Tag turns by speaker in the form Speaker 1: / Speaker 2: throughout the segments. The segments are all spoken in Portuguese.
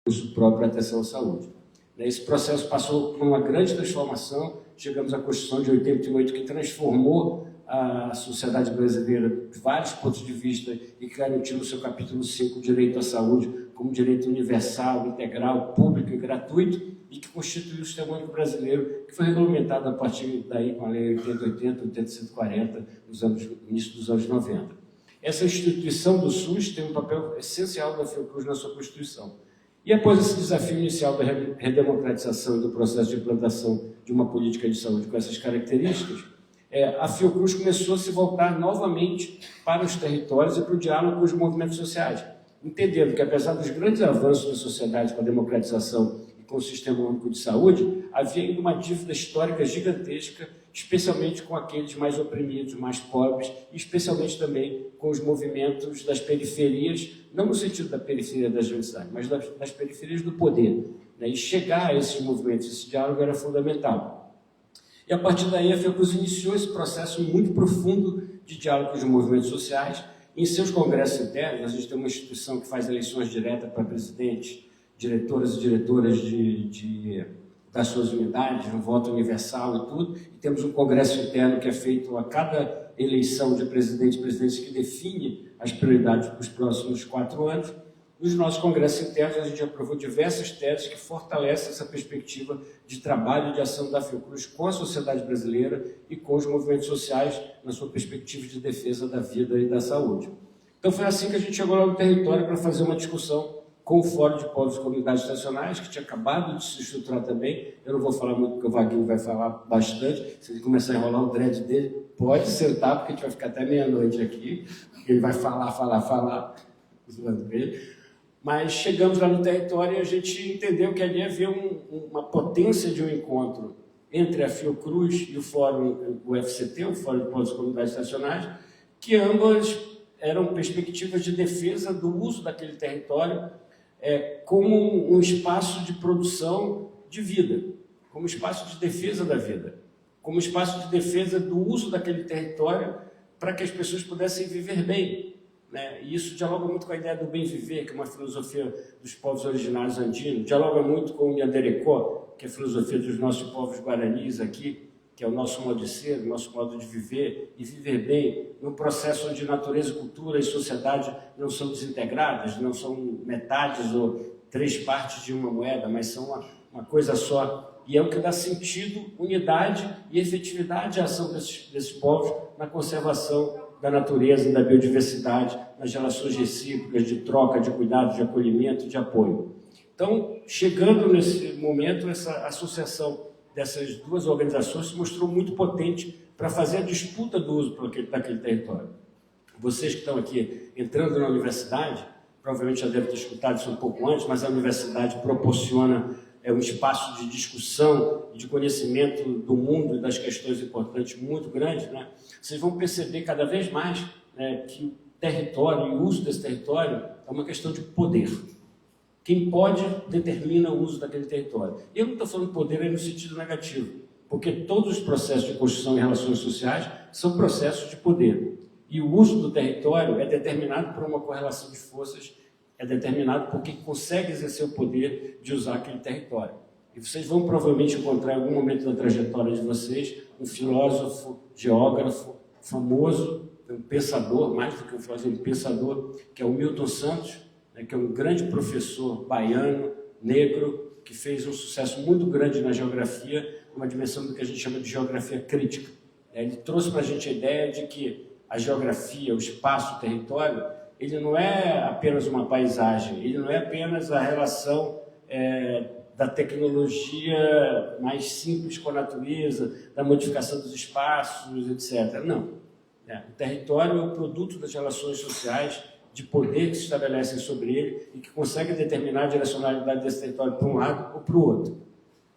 Speaker 1: recurso próprio à atenção à saúde. Esse processo passou por uma grande transformação, chegamos à Constituição de 88, que transformou a sociedade brasileira de vários pontos de vista e que garantiu no seu capítulo 5 o direito à saúde como direito universal, integral, público e gratuito, e que constituiu o Sistema Único Brasileiro, que foi regulamentado a partir daí com a Lei 8080, 8140, no início dos anos 90. Essa instituição do SUS tem um papel essencial da Fiocruz na sua Constituição. E após esse desafio inicial da redemocratização e do processo de implantação de uma política de saúde com essas características, a Fiocruz começou a se voltar novamente para os territórios e para o diálogo com os movimentos sociais, entendendo que, apesar dos grandes avanços da sociedade com a democratização e com o Sistema Único de Saúde, havia ainda uma dívida histórica gigantesca, especialmente com aqueles mais oprimidos, mais pobres, e especialmente também com os movimentos das periferias, não no sentido da periferia das grandes cidades, mas das periferias do poder. E chegar a esses movimentos, esse diálogo era fundamental. E a partir daí a Fiocruz iniciou esse processo muito profundo de diálogo com os movimentos sociais. Em seus congressos internos, a gente tem uma instituição que faz eleições diretas para presidentes, diretoras e diretoras das suas unidades, um voto universal e tudo, e temos um congresso interno que é feito a cada eleição de presidente e presidente que define as prioridades para os próximos 4 anos. Nos nossos congressos internos, a gente aprovou diversas teses que fortalecem essa perspectiva de trabalho e de ação da Fiocruz com a sociedade brasileira e com os movimentos sociais na sua perspectiva de defesa da vida e da saúde. Então foi assim que a gente chegou lá no território para fazer uma discussão com o Fórum de Povos e Comunidades Nacionais, que tinha acabado de se estruturar também. Eu não vou falar muito, porque o Vaguinho vai falar bastante. Se ele começar a enrolar o dread dele, pode sentar, porque a gente vai ficar até meia-noite aqui. Ele vai falar. Mas chegamos lá no território e a gente entendeu que ali havia uma potência de um encontro entre a Fiocruz e o Fórum, o FCT, o Fórum de Povos e Comunidades Nacionais, que ambas eram perspectivas de defesa do uso daquele território como um espaço de produção de vida, como espaço de defesa da vida, como espaço de defesa do uso daquele território para que as pessoas pudessem viver bem. E isso dialoga muito com a ideia do bem viver, que é uma filosofia dos povos originários andinos, dialoga muito com o Yanderecó, que é a filosofia dos nossos povos guaranis aqui, que é o nosso modo de ser, o nosso modo de viver, e viver bem, num processo onde natureza, cultura e sociedade não são desintegradas, não são metades ou 3 partes de uma moeda, mas são uma coisa só. E é o que dá sentido, unidade e efetividade à ação desses povos na conservação da natureza e da biodiversidade, nas relações recíprocas de troca, de cuidado, de acolhimento, de apoio. Então, chegando nesse momento, essa associação dessas duas organizações se mostrou muito potente para fazer a disputa do uso daquele território. Vocês que estão aqui entrando na universidade, provavelmente já devem ter escutado isso um pouco antes, mas a universidade proporciona um espaço de discussão e de conhecimento do mundo e das questões importantes muito grande. Vocês vão perceber cada vez mais que o território e o uso desse território é uma questão de poder. Quem pode determina o uso daquele território. E eu não estou falando poder aí no sentido negativo, porque todos os processos de construção e relações sociais são processos de poder. E o uso do território é determinado por uma correlação de forças, é determinado por quem consegue exercer o poder de usar aquele território. E vocês vão provavelmente encontrar em algum momento da trajetória de vocês um filósofo, geógrafo famoso, um pensador, mais do que um filósofo, um pensador, que é o Milton Santos, que é um grande professor baiano, negro, que fez um sucesso muito grande na geografia, uma dimensão do que a gente chama de geografia crítica. Ele trouxe para a gente a ideia de que a geografia, o espaço, o território, ele não é apenas uma paisagem, ele não é apenas a relação da tecnologia mais simples com a natureza, da modificação dos espaços, etc. Não. O território é o produto das relações sociais de poder que se estabelecem sobre ele e que conseguem determinar a direcionalidade desse território para um lado ou para o outro.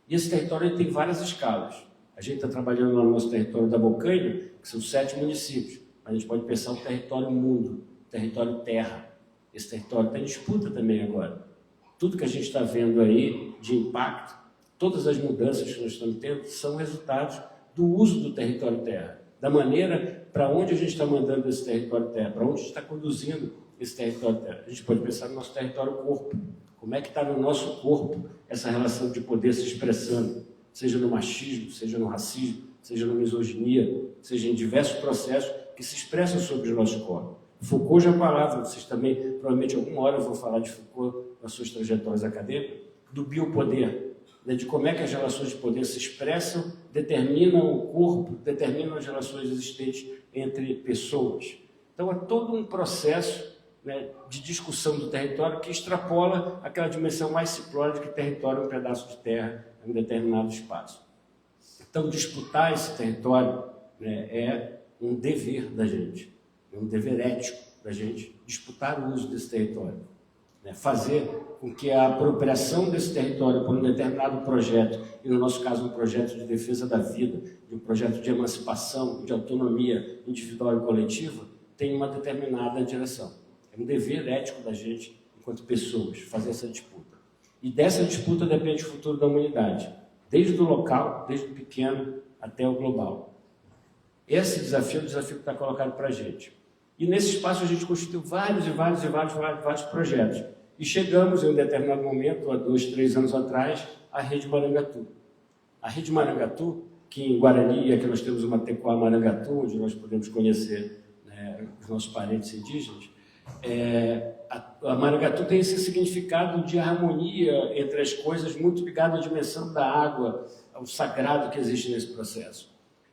Speaker 1: E esse território tem várias escalas. A gente está trabalhando lá no nosso território da Bocaina, que são 7 municípios. A gente pode pensar o território mundo, o território terra. Esse território está em disputa também agora. Tudo que a gente está vendo aí de impacto, todas as mudanças que nós estamos tendo, são resultados do uso do território terra, da maneira para onde a gente está mandando esse território terra, para onde a gente está conduzindo esse território terra. A gente pode pensar no nosso território corpo, Como é que está no nosso corpo essa relação de poder se expressando, seja no machismo, seja no racismo, seja na misoginia, seja em diversos processos que se expressam sobre os nossos corpos. Foucault já falava, vocês também, provavelmente alguma hora vão falar de Foucault nas suas trajetórias acadêmicas, do biopoder, né, de como é que as relações de poder se expressam, determinam o corpo, determinam as relações existentes entre pessoas. Então, é todo um processo, né, de discussão do território que extrapola aquela dimensão mais simplória de que território é um pedaço de terra em um determinado espaço. Então, disputar esse território, né, é um dever da gente, é um dever ético da gente disputar o uso desse território, né, fazer com que a apropriação desse território por um determinado projeto, e no nosso caso um projeto de defesa da vida, de um projeto de emancipação, de autonomia individual e coletiva, tenha uma determinada direção. É um dever ético da gente, enquanto pessoas, fazer essa disputa. E dessa disputa depende o futuro da humanidade, desde o local, desde o pequeno até o global. Esse desafio é o desafio que está colocado para a gente. E nesse espaço a gente constituiu vários projetos. E chegamos em um determinado momento, há 2, 3 anos atrás, à Rede Marangatu. A Rede Marangatu, que em Guarani, aqui nós temos uma Tecoá Marangatu, onde nós podemos conhecer, né, os nossos parentes indígenas, a Marangatu tem esse significado de harmonia entre as coisas, muito ligado à dimensão da água, ao sagrado que existe nesse processo.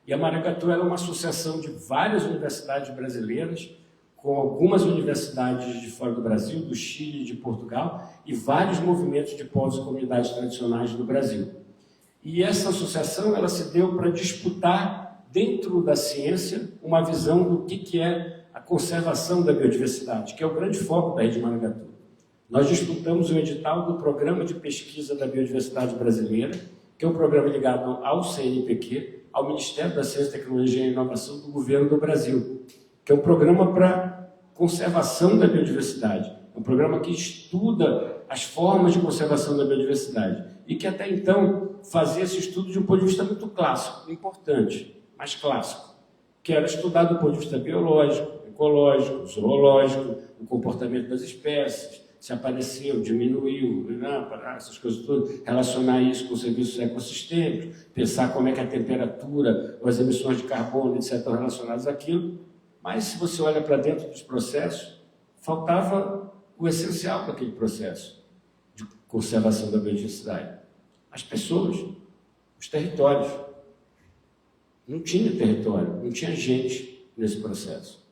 Speaker 1: E a Marangatu era uma associação de várias universidades brasileiras, com algumas universidades de fora do Brasil, do Chile, de Portugal, e vários movimentos de povos e comunidades tradicionais do Brasil. E essa associação ela se deu para disputar, dentro da ciência, uma visão do que é a conservação da biodiversidade, que é o grande foco da Rede Marangatu. Nós disputamos o edital do Programa de Pesquisa da Biodiversidade Brasileira, que é um programa ligado ao CNPq, ao Ministério da Ciência, Tecnologia e Inovação do Governo do Brasil, que é um programa para conservação da biodiversidade. É um programa que estuda as formas de conservação da biodiversidade e que até então fazia esse estudo de um ponto de vista muito clássico, importante, mas clássico, que era estudar do ponto de vista biológico, ecológico, zoológico, o comportamento das espécies, se apareceu, diminuiu, essas coisas todas, relacionar isso com serviços ecossistêmicos, pensar como é que a temperatura, as emissões de carbono, etc., estão relacionadas àquilo. Mas, se você olha para dentro dos processos, faltava o essencial daquele processo de conservação da biodiversidade. As pessoas, os territórios. Não tinha território, não tinha gente nesse processo.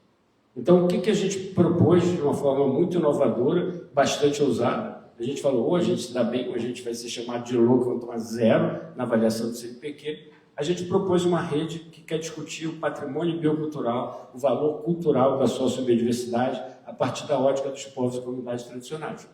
Speaker 1: Então, o que a gente propôs de uma forma muito inovadora, bastante ousada? A gente falou, ou a gente se dá bem, ou a gente vai ser chamado de louco, vamos tomar 0 na avaliação do CNPq. A gente propôs uma rede que quer discutir o patrimônio biocultural, o valor cultural da sociobiodiversidade, a partir da ótica dos povos e comunidades tradicionais.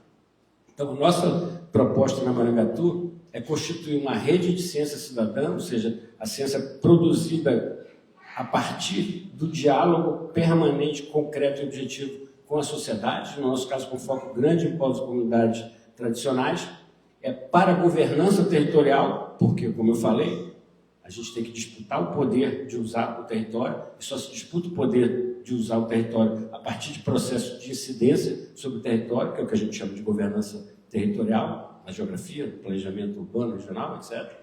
Speaker 1: Então, nossa proposta na Marangatu é constituir uma rede de ciência cidadã, ou seja, a ciência produzida a partir do diálogo permanente, concreto e objetivo com a sociedade, no nosso caso com foco grande em povos e comunidades tradicionais, para a governança territorial, porque, como eu falei, a gente tem que disputar o poder de usar o território, e só se disputa o poder de usar o território a partir de processos de incidência sobre o território, que é o que a gente chama de governança territorial, na geografia, no planejamento urbano, regional, etc.,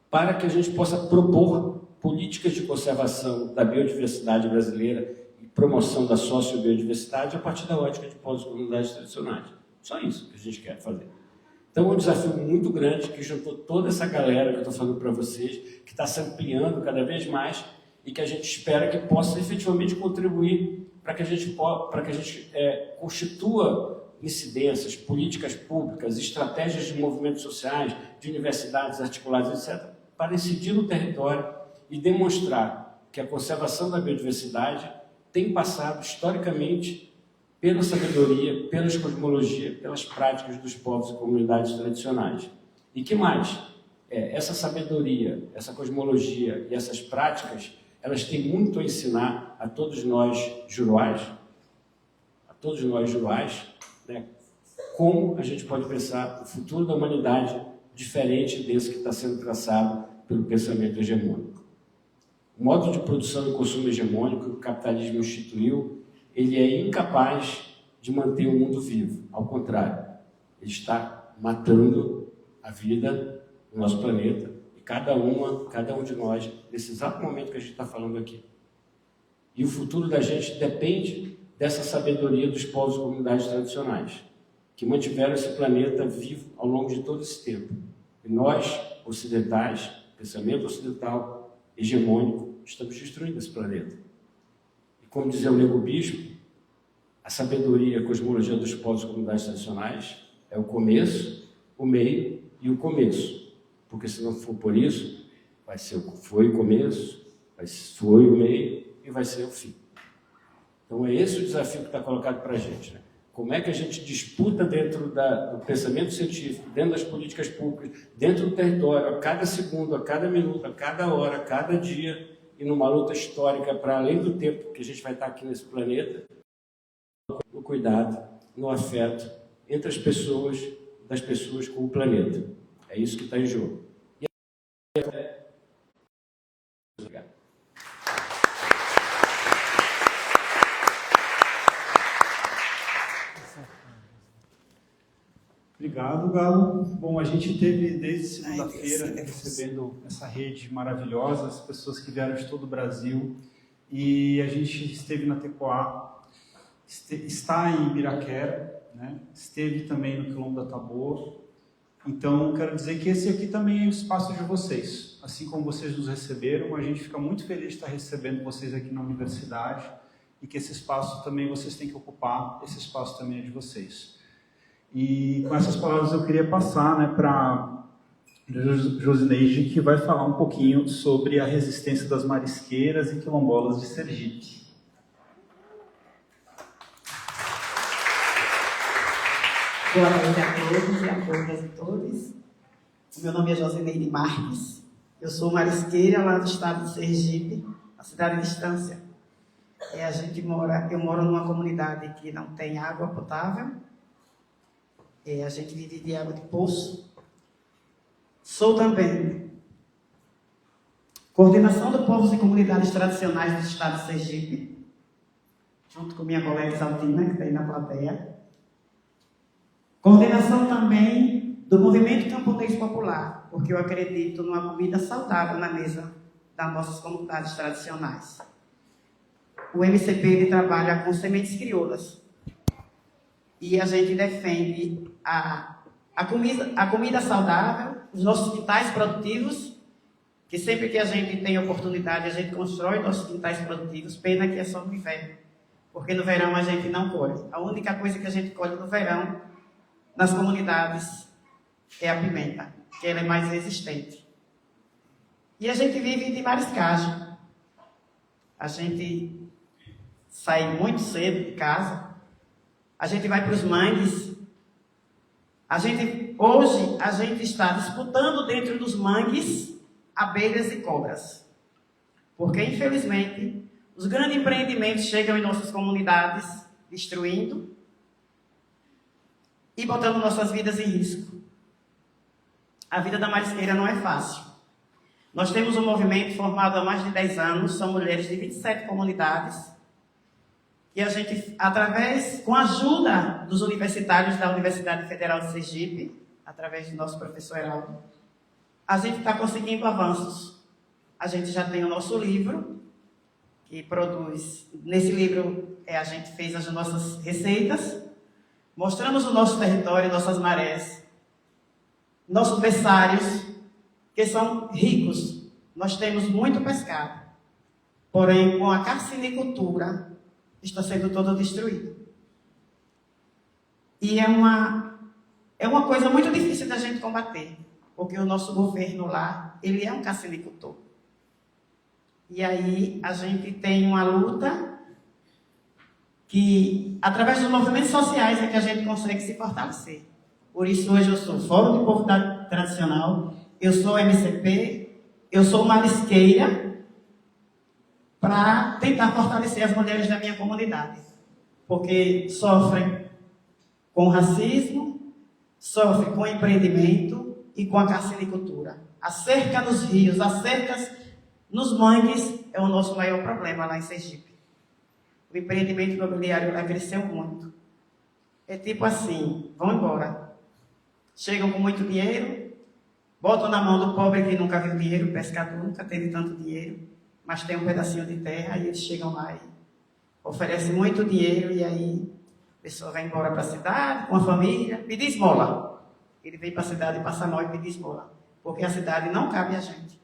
Speaker 1: para que a gente possa propor políticas de conservação da biodiversidade brasileira e promoção da sociobiodiversidade a partir da ótica de povos e comunidades tradicionais. Só isso que a gente quer fazer. Então, é um desafio muito grande que juntou toda essa galera que eu estou falando para vocês, que está se ampliando cada vez mais e que a gente espera que possa efetivamente contribuir para que a gente constitua incidências, políticas públicas, estratégias de movimentos sociais, de universidades articuladas, etc., para incidir no território e demonstrar que a conservação da biodiversidade tem passado historicamente pela sabedoria, pela cosmologia, pelas práticas dos povos e comunidades tradicionais. E que mais? Essa sabedoria, essa cosmologia e essas práticas, elas têm muito a ensinar a todos nós juruás, né, como a gente pode pensar o futuro da humanidade diferente desse que está sendo traçado pelo pensamento hegemônico. O modo de produção e consumo hegemônico que o capitalismo instituiu, ele é incapaz de manter o mundo vivo, ao contrário. ele está matando a vida do nosso planeta, e cada um de nós, nesse exato momento que a gente está falando aqui. E o futuro da gente depende dessa sabedoria dos povos e comunidades tradicionais, que mantiveram esse planeta vivo ao longo de todo esse tempo. E nós, ocidentais, pensamento ocidental, hegemônico, estamos destruindo esse planeta. E como dizia o Nego Bispo, a sabedoria, a cosmologia dos povos e comunidades tradicionais é o começo, o meio e o começo. Porque se não for por isso, foi o começo, foi o meio e vai ser o fim. Então é esse o desafio que está colocado para a gente, né? Como é que a gente disputa dentro do pensamento científico, dentro das políticas públicas, dentro do território, a cada segundo, a cada minuto, a cada hora, a cada dia, e numa luta histórica para além do tempo que a gente vai estar aqui nesse planeta, no cuidado, no afeto entre as pessoas, das pessoas com o planeta. É isso que está em jogo.
Speaker 2: Obrigado, Galo. Bom, a gente teve desde segunda-feira recebendo essa rede maravilhosa, as pessoas que vieram de todo o Brasil, e a gente esteve na Tecoá, está em Ibiraquera, né? Esteve também no Quilombo da Tabor. Então, quero dizer que esse aqui também é o espaço de vocês. Assim como vocês nos receberam, a gente fica muito feliz de estar recebendo vocês aqui na universidade, e que esse espaço também vocês têm que ocupar, esse espaço também é de vocês. E com essas palavras eu queria passar, né, para a Josineide, que vai falar um pouquinho sobre a resistência das marisqueiras e quilombolas de Sergipe.
Speaker 3: Boa noite a todos e a todas e todos. O meu nome é Josineide Marques. Eu sou marisqueira lá do estado de Sergipe, na cidade de Estância. Eu moro numa comunidade que não tem água potável. A gente vive de água de poço. Sou também coordenação de povos e comunidades tradicionais do estado de Sergipe, junto com minha colega Exaltina, que está aí na plateia. Coordenação também do movimento camponês popular, porque eu acredito numa comida saudável na mesa das nossas comunidades tradicionais. O MCP ele trabalha com sementes crioulas. E a gente defende a comida saudável, os nossos quintais produtivos, que sempre que a gente tem oportunidade, a gente constrói nossos quintais produtivos, pena que é só no inverno, porque no verão a gente não colhe. A única coisa que a gente colhe no verão, nas comunidades, é a pimenta, que ela é mais resistente. E a gente vive de mariscagem. A gente sai muito cedo de casa, a gente vai para os mangues. Hoje a gente está disputando dentro dos mangues abelhas e cobras. Porque, infelizmente, os grandes empreendimentos chegam em nossas comunidades, destruindo e botando nossas vidas em risco. A vida da marisqueira não é fácil. Nós temos um movimento formado há mais de 10 anos, são mulheres de 27 comunidades, e a gente, com a ajuda dos universitários da Universidade Federal de Sergipe, através do nosso professor Heraldo, a gente está conseguindo avanços. A gente já tem o nosso livro, que produz... Nesse livro, a gente fez as nossas receitas, mostramos o nosso território, nossas marés, nossos berçários, que são ricos. Nós temos muito pescado, porém, com a carcinicultura, está sendo todo destruído. E é uma coisa muito difícil da gente combater, porque o nosso governo lá, ele é um carcinicultor. E aí a gente tem uma luta que, através dos movimentos sociais, é que a gente consegue se fortalecer. Por isso, hoje eu sou Fórum de Povo Tradicional, eu sou MCP, eu sou marisqueira, para tentar fortalecer as mulheres da minha comunidade, porque sofrem com racismo, sofrem com empreendimento e com a carcinicultura. A cerca nos rios, as cercas nos mangues é o nosso maior problema lá em Sergipe. O empreendimento imobiliário lá cresceu muito. É tipo assim, vão embora. chegam com muito dinheiro, botam na mão do pobre que nunca viu dinheiro, o pescador nunca teve tanto dinheiro, mas tem um pedacinho de terra, e eles chegam lá e oferecem muito dinheiro, e aí a pessoa vai embora para a cidade, com a família, pedir esmola. Ele vem para a cidade e passa mal e pedir esmola, porque a cidade não cabe a gente.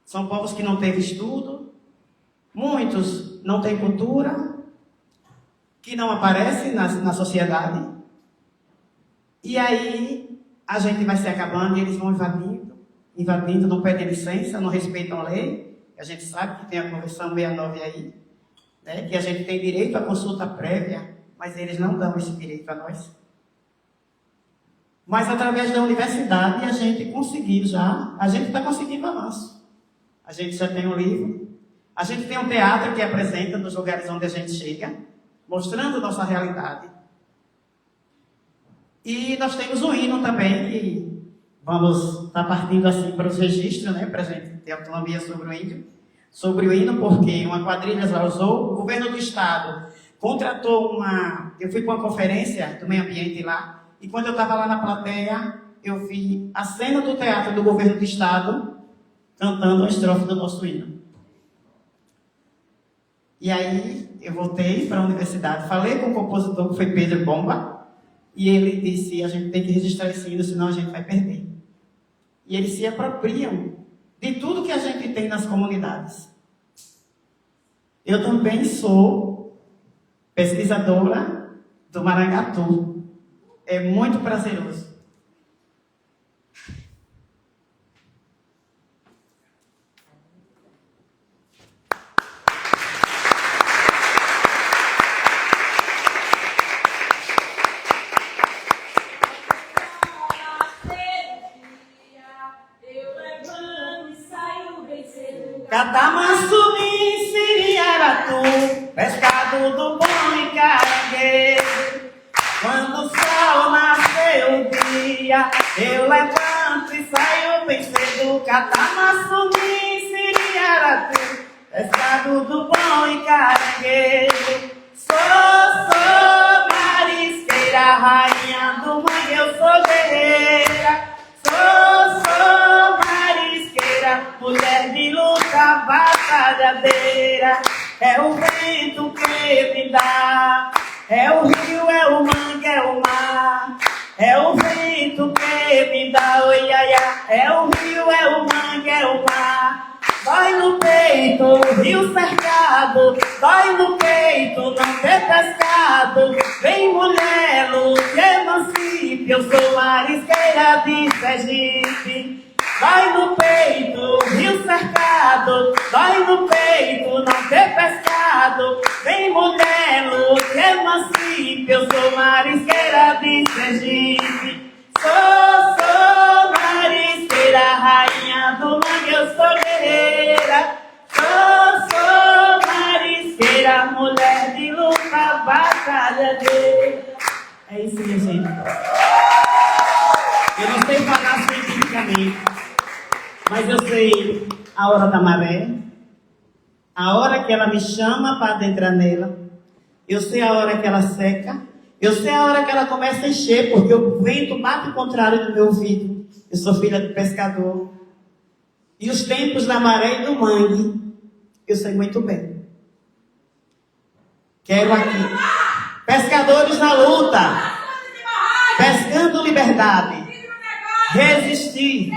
Speaker 3: São povos que não têm estudo, muitos não têm cultura, que não aparecem na sociedade, e aí a gente vai se acabando e eles vão invadindo, não pedem licença, não respeitam a lei. A gente sabe que tem a Convenção 69 aí, né, que a gente tem direito à consulta prévia, mas eles não dão esse direito a nós. Mas através da universidade a gente está conseguindo avanço. A gente já tem um livro, a gente tem um teatro que apresenta nos lugares onde a gente chega, mostrando nossa realidade. E nós temos um hino também, que vamos estar partindo assim para os registros, né, para a gente ter autonomia sobre o índio. Sobre o hino, porque uma quadrilha já usou, o governo do estado contratou eu fui para uma conferência do meio ambiente lá, e quando eu estava lá na plateia, eu vi a cena do teatro do governo do estado cantando a estrofe do nosso hino. E aí eu voltei para a universidade, falei com o compositor, que foi Pedro Bomba, e ele disse, a gente tem que registrar esse hino, senão a gente vai perder. E eles se apropriam de tudo que a gente tem nas comunidades. Eu também sou pesquisadora do Marangatu. É muito prazeroso. Catamansubi, Siriaratu, pescado do bom e caranguejo. Quando o sol nasceu o dia, eu levanto e saio bem cedo. Catamansubi, Siriaratu, pescado do bom e caranguejo. Sou marisqueira, rainha do mangue, eu sou guerreira. Sou marisqueira, mulher de luta, batalhadeira. É o vento que me dá, é o rio, é o mangue, é o mar. É o vento que me dá, oi, ai, ai. É o rio, é o mangue, é o mar. Dói no peito, rio cercado. Dói no peito, não ter pescado. Vem mulher, lute, emancipe. Eu sou marisqueira de Sergipe. Dói no peito, rio cercado. Dói no peito, não ter pescado. Vem mulher, lute, emancipe. Eu sou marisqueira de Sergipe. Sou marisqueira, rainha do mangue, eu sou guerreira. Sou marisqueira, mulher de luta, batalhadeira. É isso, minha gente. Eu não sei falar cientificamente, mas eu sei a hora da maré, a hora que ela me chama para adentrar nela. Eu sei a hora que ela seca. Eu sei a hora que ela começa a encher, porque o vento bate o contrário do meu ouvido. Eu sou filha de pescador. E os tempos da maré e do mangue, eu sei muito bem. Quero aqui. Pescadores na luta. Pescando liberdade. Resistir.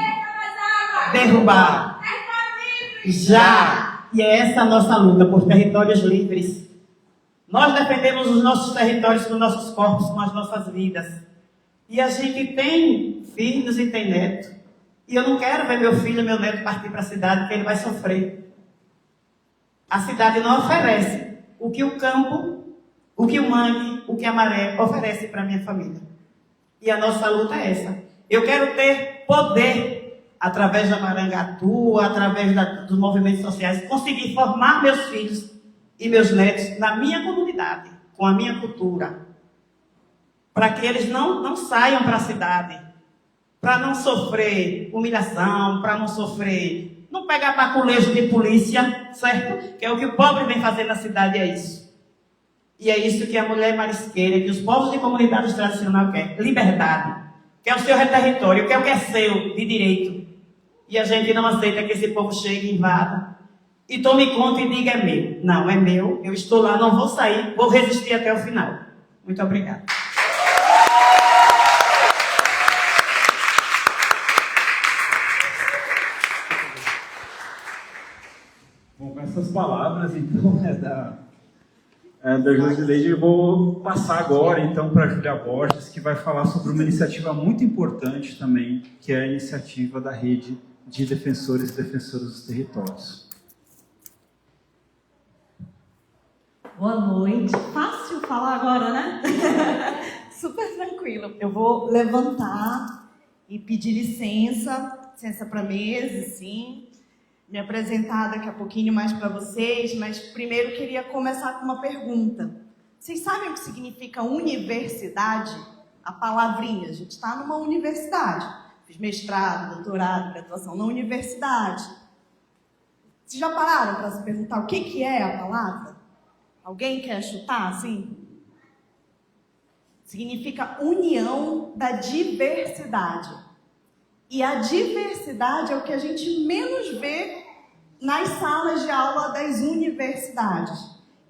Speaker 3: Derrubar. Já. E é essa a nossa luta por territórios livres. Nós defendemos os nossos territórios com nossos corpos, com as nossas vidas. E a gente tem filhos e tem neto. E eu não quero ver meu filho e meu neto partir para a cidade, porque ele vai sofrer. A cidade não oferece o que o campo, o que o mangue, o que a maré oferece para a minha família. E a nossa luta é essa. Eu quero ter poder, através da Marangatu, através dos movimentos sociais, conseguir formar meus filhos e meus netos na minha comunidade, com a minha cultura, para que eles não saiam para a cidade, para não sofrer humilhação, para não pegar baculejo de polícia, certo? Que é o que o pobre vem fazer na cidade, é isso. E é isso que a mulher marisqueira, que os povos de comunidades tradicionais querem, liberdade. que é o seu território, que é o que é seu, de direito. E a gente não aceita que esse povo chegue e invada. E tome conta e diga é meu. Não, é meu, eu estou lá, não vou sair, vou resistir até o final. Muito obrigada.
Speaker 2: Bom, com essas palavras, então, da Josileide, eu vou passar agora, então, para a Júlia Borges, que vai falar sobre uma iniciativa muito importante também, que é a iniciativa da Rede de Defensores e Defensoras dos Territórios.
Speaker 4: Boa noite. Fácil falar agora, né? Super tranquilo. Eu vou levantar e pedir licença para a mesa, sim. Me apresentar daqui a pouquinho mais para vocês, mas primeiro queria começar com uma pergunta. Vocês sabem o que significa universidade? A palavrinha, a gente está numa universidade. Fiz mestrado, doutorado, graduação na universidade. Vocês já pararam para se perguntar o que é a palavra? Alguém quer chutar assim? Significa união da diversidade. E a diversidade é o que a gente menos vê nas salas de aula das universidades.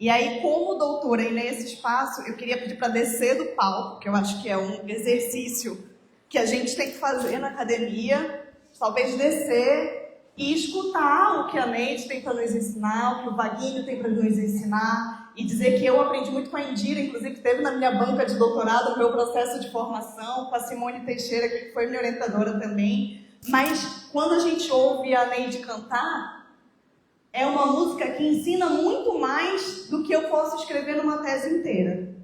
Speaker 4: E aí, como doutora e nesse espaço, eu queria pedir para descer do palco, que eu acho que é um exercício que a gente tem que fazer na academia, talvez descer e escutar o que a Neide tem para nos ensinar, o que o Vaguinho tem para nos ensinar, e dizer que eu aprendi muito com a Indira, inclusive esteve na minha banca de doutorado, no meu processo de formação, com a Simone Teixeira, que foi minha orientadora também. Mas quando a gente ouve a Neide cantar, é uma música que ensina muito mais do que eu posso escrever numa tese inteira.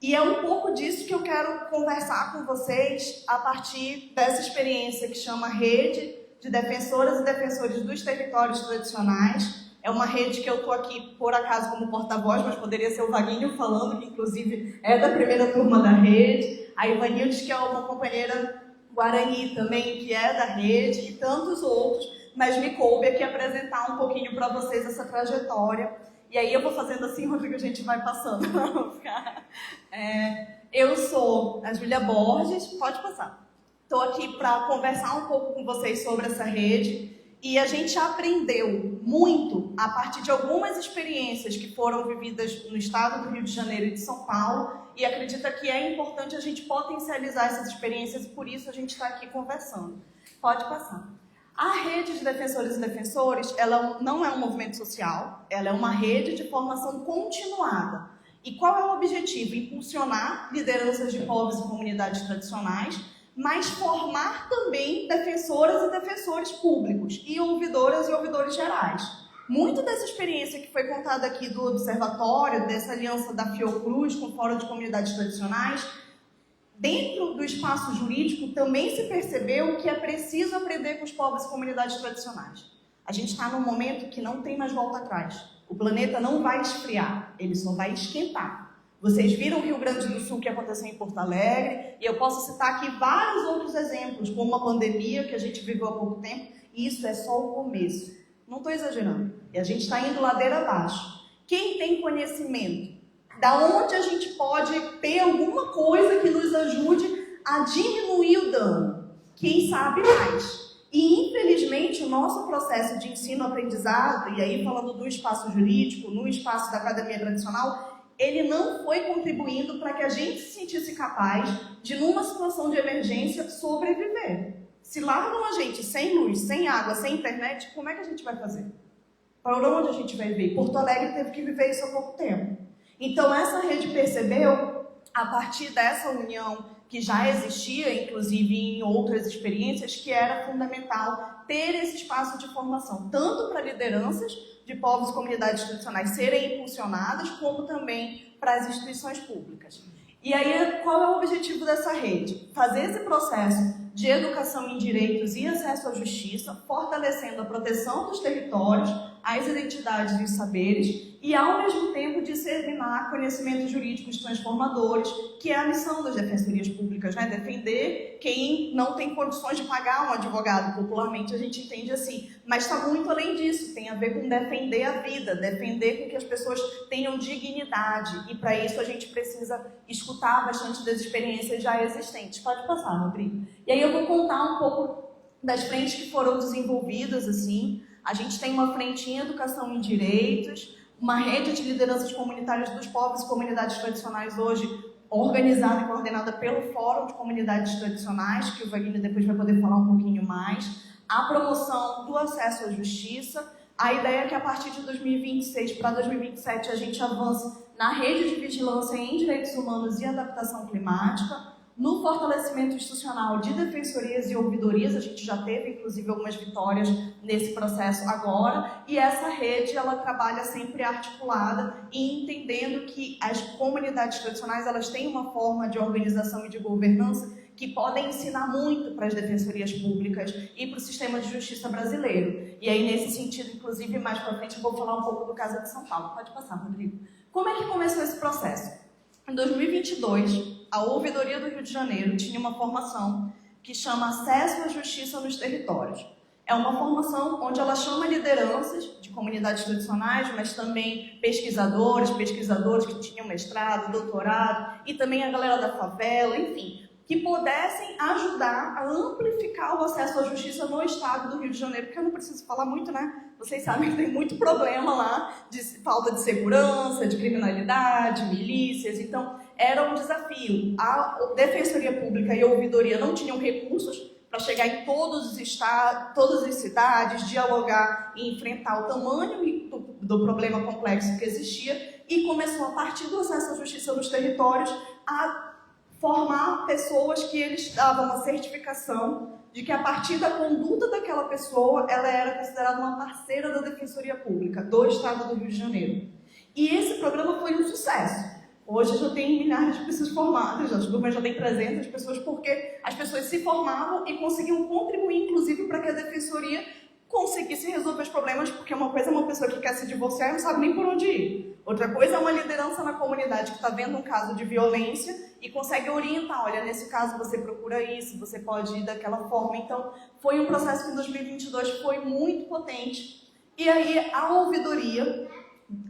Speaker 4: E é um pouco disso que eu quero conversar com vocês a partir dessa experiência que chama Rede de Defensoras e Defensores dos Territórios Tradicionais. É uma rede que eu estou aqui, por acaso, como porta-voz, mas poderia ser o Vaguinho falando, que inclusive é da primeira turma da rede. A Ivanildes, que é uma companheira Guarani também, que é da rede, e tantos outros. Mas me coube aqui apresentar um pouquinho para vocês essa trajetória. E aí eu vou fazendo assim, Rodrigo, a gente vai passando. Eu sou a Júlia Borges, pode passar. Estou aqui para conversar um pouco com vocês sobre essa rede. E a gente aprendeu muito a partir de algumas experiências que foram vividas no estado do Rio de Janeiro e de São Paulo, e acredita que é importante a gente potencializar essas experiências, e por isso a gente está aqui conversando. Pode passar. A Rede de Defensores e Defensores, ela não é um movimento social, ela é uma rede de formação continuada. E qual é o objetivo? Impulsionar lideranças de povos e comunidades tradicionais, mas formar também defensoras e defensores públicos e ouvidoras e ouvidores gerais. Muito dessa experiência que foi contada aqui do observatório, dessa aliança da Fiocruz com o Fórum de Comunidades Tradicionais, dentro do espaço jurídico também se percebeu que é preciso aprender com os povos e comunidades tradicionais. A gente está num momento que não tem mais volta atrás. O planeta não vai esfriar, ele só vai esquentar. Vocês viram o Rio Grande do Sul que aconteceu em Porto Alegre, e eu posso citar aqui vários outros exemplos, como uma pandemia que a gente viveu há pouco tempo, e isso é só o começo. Não estou exagerando. E a gente está indo ladeira abaixo. Quem tem conhecimento da onde a gente pode ter alguma coisa que nos ajude a diminuir o dano? Quem sabe mais? E, infelizmente, o nosso processo de ensino-aprendizado, e aí falando do espaço jurídico, no espaço da academia tradicional, ele não foi contribuindo para que a gente se sentisse capaz de, numa situação de emergência, sobreviver. Se largam a gente sem luz, sem água, sem internet, como é que a gente vai fazer? Para onde a gente vai ver? Porto Alegre teve que viver isso há pouco tempo. Então, essa rede percebeu, a partir dessa união que já existia, inclusive em outras experiências, que era fundamental ter esse espaço de formação, tanto para lideranças de povos e comunidades tradicionais serem impulsionadas, como também para as instituições públicas. E aí, qual é o objetivo dessa rede? Fazer esse processo de educação em direitos e acesso à justiça, fortalecendo a proteção dos territórios, as identidades e os saberes, e, ao mesmo tempo, disseminar conhecimentos jurídicos transformadores, que é a missão das defensorias públicas, né? Defender quem não tem condições de pagar um advogado, popularmente a gente entende assim, mas está muito além disso, tem a ver com defender a vida, defender com que as pessoas tenham dignidade, e para isso a gente precisa escutar bastante das experiências já existentes. Pode passar, Rodrigo. E aí eu vou contar um pouco das frentes que foram desenvolvidas, assim. A gente tem uma frente em educação e direitos, uma rede de lideranças comunitárias dos povos e comunidades tradicionais hoje, organizada e coordenada pelo Fórum de Comunidades Tradicionais, que o Wagner depois vai poder falar um pouquinho mais, a promoção do acesso à justiça, a ideia é que a partir de 2026 para 2027 a gente avance na rede de vigilância em direitos humanos e adaptação climática, no fortalecimento institucional de defensorias e ouvidorias, a gente já teve, inclusive, algumas vitórias nesse processo agora, e essa rede, ela trabalha sempre articulada e entendendo que as comunidades tradicionais, elas têm uma forma de organização e de governança que podem ensinar muito para as defensorias públicas e para o sistema de justiça brasileiro. E aí, nesse sentido, inclusive, mais para frente, eu vou falar um pouco do caso de São Paulo. Pode passar, Rodrigo. Como é que começou esse processo? Em 2022, a Ouvidoria do Rio de Janeiro tinha uma formação que chama Acesso à Justiça nos Territórios. É uma formação onde ela chama lideranças de comunidades tradicionais, mas também pesquisadores que tinham mestrado, doutorado, e também a galera da favela, enfim, que pudessem ajudar a amplificar o acesso à justiça no estado do Rio de Janeiro, porque eu não preciso falar muito, né? Vocês sabem que tem muito problema lá de falta de segurança, de criminalidade, milícias, então era um desafio. A Defensoria Pública e a Ouvidoria não tinham recursos para chegar em todos os estados, todas as cidades, dialogar e enfrentar o tamanho do problema complexo que existia, e começou, a partir do acesso à justiça nos territórios, a formar pessoas que eles davam uma certificação de que, a partir da conduta daquela pessoa, ela era considerada uma parceira da Defensoria Pública do Estado do Rio de Janeiro. E esse programa foi um sucesso. Hoje já tem milhares de pessoas formadas, as turmas já tem 300 pessoas, porque as pessoas se formavam e conseguiam contribuir, inclusive, para que a Defensoria conseguisse resolver os problemas, porque uma coisa é uma pessoa que quer se divorciar e não sabe nem por onde ir. Outra coisa é uma liderança na comunidade que está vendo um caso de violência e consegue orientar, olha, nesse caso você procura isso, você pode ir daquela forma. Então, foi um processo que em 2022 foi muito potente. E aí, a ouvidoria,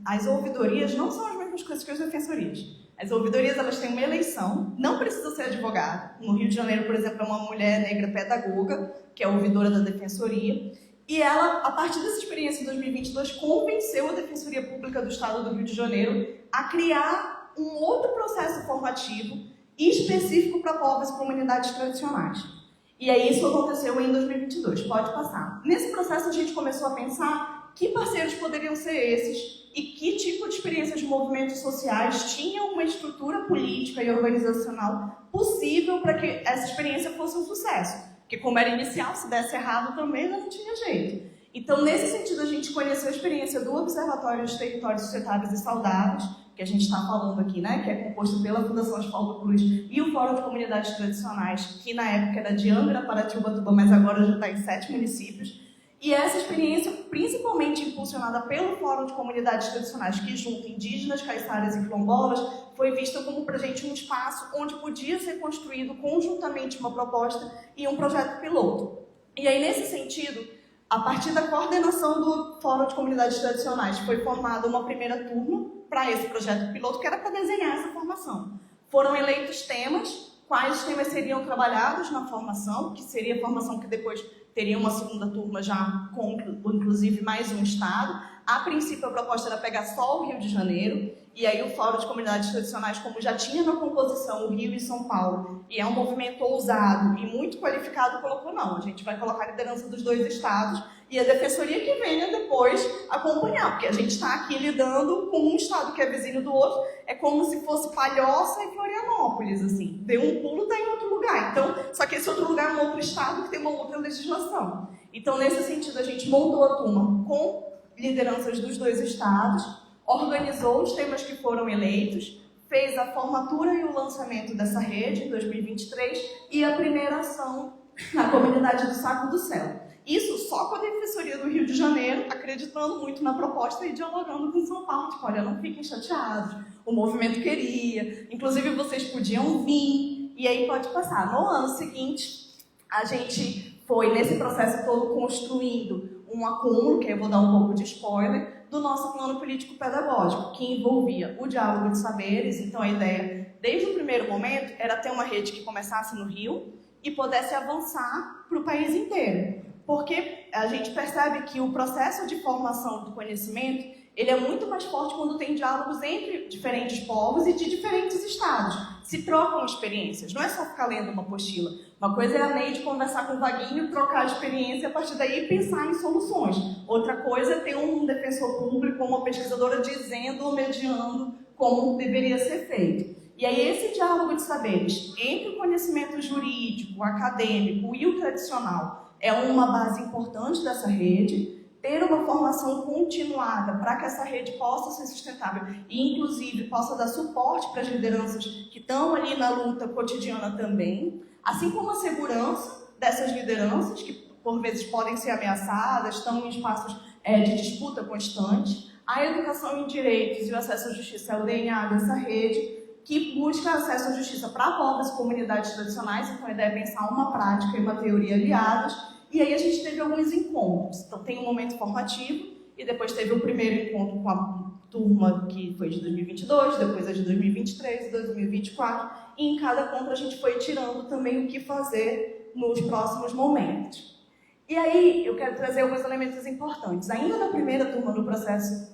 Speaker 4: as ouvidorias não são as mesmas coisas que as defensorias. As ouvidorias, elas têm uma eleição, não precisa ser advogado. No Rio de Janeiro, por exemplo, é uma mulher negra pedagoga, que é ouvidora da defensoria. E ela, a partir dessa experiência em 2022, convenceu a Defensoria Pública do Estado do Rio de Janeiro a criar um outro processo formativo específico para povos e comunidades tradicionais. E aí isso aconteceu em 2022. Pode passar. Nesse processo a gente começou a pensar que parceiros poderiam ser esses e que tipo de experiências de movimentos sociais tinham uma estrutura política e organizacional possível para que essa experiência fosse um sucesso. Porque como era inicial, se desse errado também não tinha jeito. Então, nesse sentido, a gente conheceu a experiência do Observatório dos Territórios Sustentáveis e Saudáveis, que a gente está falando aqui, né, que é composto pela Fundação Oswaldo Cruz e o Fórum de Comunidades Tradicionais, que na época era de Angra, Paratiba, mas agora já está em 7 municípios. E essa experiência, principalmente impulsionada pelo Fórum de Comunidades Tradicionais, que junta indígenas, caiçaras e quilombolas, foi vista como para a gente um espaço onde podia ser construído conjuntamente uma proposta e um projeto piloto. E aí, nesse sentido, a partir da coordenação do Fórum de Comunidades Tradicionais, foi formada uma primeira turma para esse projeto piloto, que era para desenhar essa formação. Foram eleitos temas, quais temas seriam trabalhados na formação, que seria a formação que depois teria uma segunda turma já com, inclusive, mais um estado. A princípio, a proposta era pegar só o Rio de Janeiro, e aí o Fórum de Comunidades Tradicionais, como já tinha na composição o Rio e São Paulo, e é um movimento ousado e muito qualificado, colocou não, a gente vai colocar a liderança dos 2 estados, e a Defensoria que venha depois acompanhar, porque a gente está aqui lidando com um estado que é vizinho do outro, é como se fosse Palhoça e Florianópolis, assim, deu um pulo, está em outro lugar. Então, só que esse outro lugar é um outro estado que tem uma outra legislação. Então, nesse sentido, a gente montou a turma com lideranças dos 2 estados, organizou os temas que foram eleitos, fez a formatura e o lançamento dessa rede em 2023, e a primeira ação na comunidade do Saco do Céu. Isso só com a Defensoria do Rio de Janeiro, acreditando muito na proposta e dialogando com São Paulo. Tipo, olha, não fiquem chateados, o movimento queria, inclusive vocês podiam vir, e aí pode passar. No ano seguinte, a gente foi nesse processo todo construindo um acúmulo, que eu vou dar um pouco de spoiler, do nosso plano político-pedagógico, que envolvia o diálogo de saberes. Então a ideia, desde o primeiro momento, era ter uma rede que começasse no Rio e pudesse avançar para o país inteiro. Porque a gente percebe que o processo de formação do conhecimento, ele é muito mais forte quando tem diálogos entre diferentes povos e de diferentes estados. Se trocam experiências, não é só ficar lendo uma apostila. Uma coisa é a Neide conversar com o Vaguinho, trocar a experiência e a partir daí pensar em soluções. Outra coisa é ter um defensor público ou uma pesquisadora dizendo ou mediando como deveria ser feito. E aí esse diálogo de saberes entre o conhecimento jurídico, o acadêmico e o tradicional é uma base importante dessa rede. Ter uma formação continuada para que essa rede possa ser sustentável e, inclusive, possa dar suporte para as lideranças que estão ali na luta cotidiana também, assim como a segurança dessas lideranças, que por vezes podem ser ameaçadas, estão em espaços de disputa constante. A educação em direitos e o acesso à justiça é o DNA dessa rede, que busca acesso à justiça para povos e comunidades tradicionais. Então a ideia é pensar uma prática e uma teoria aliadas. E aí a gente teve alguns encontros. Então tem um momento formativo e depois teve o primeiro encontro com a turma que foi de 2022, depois a de 2023 e 2024. E em cada encontro a gente foi tirando também o que fazer nos próximos momentos. E aí eu quero trazer alguns elementos importantes. Ainda na primeira turma, no processo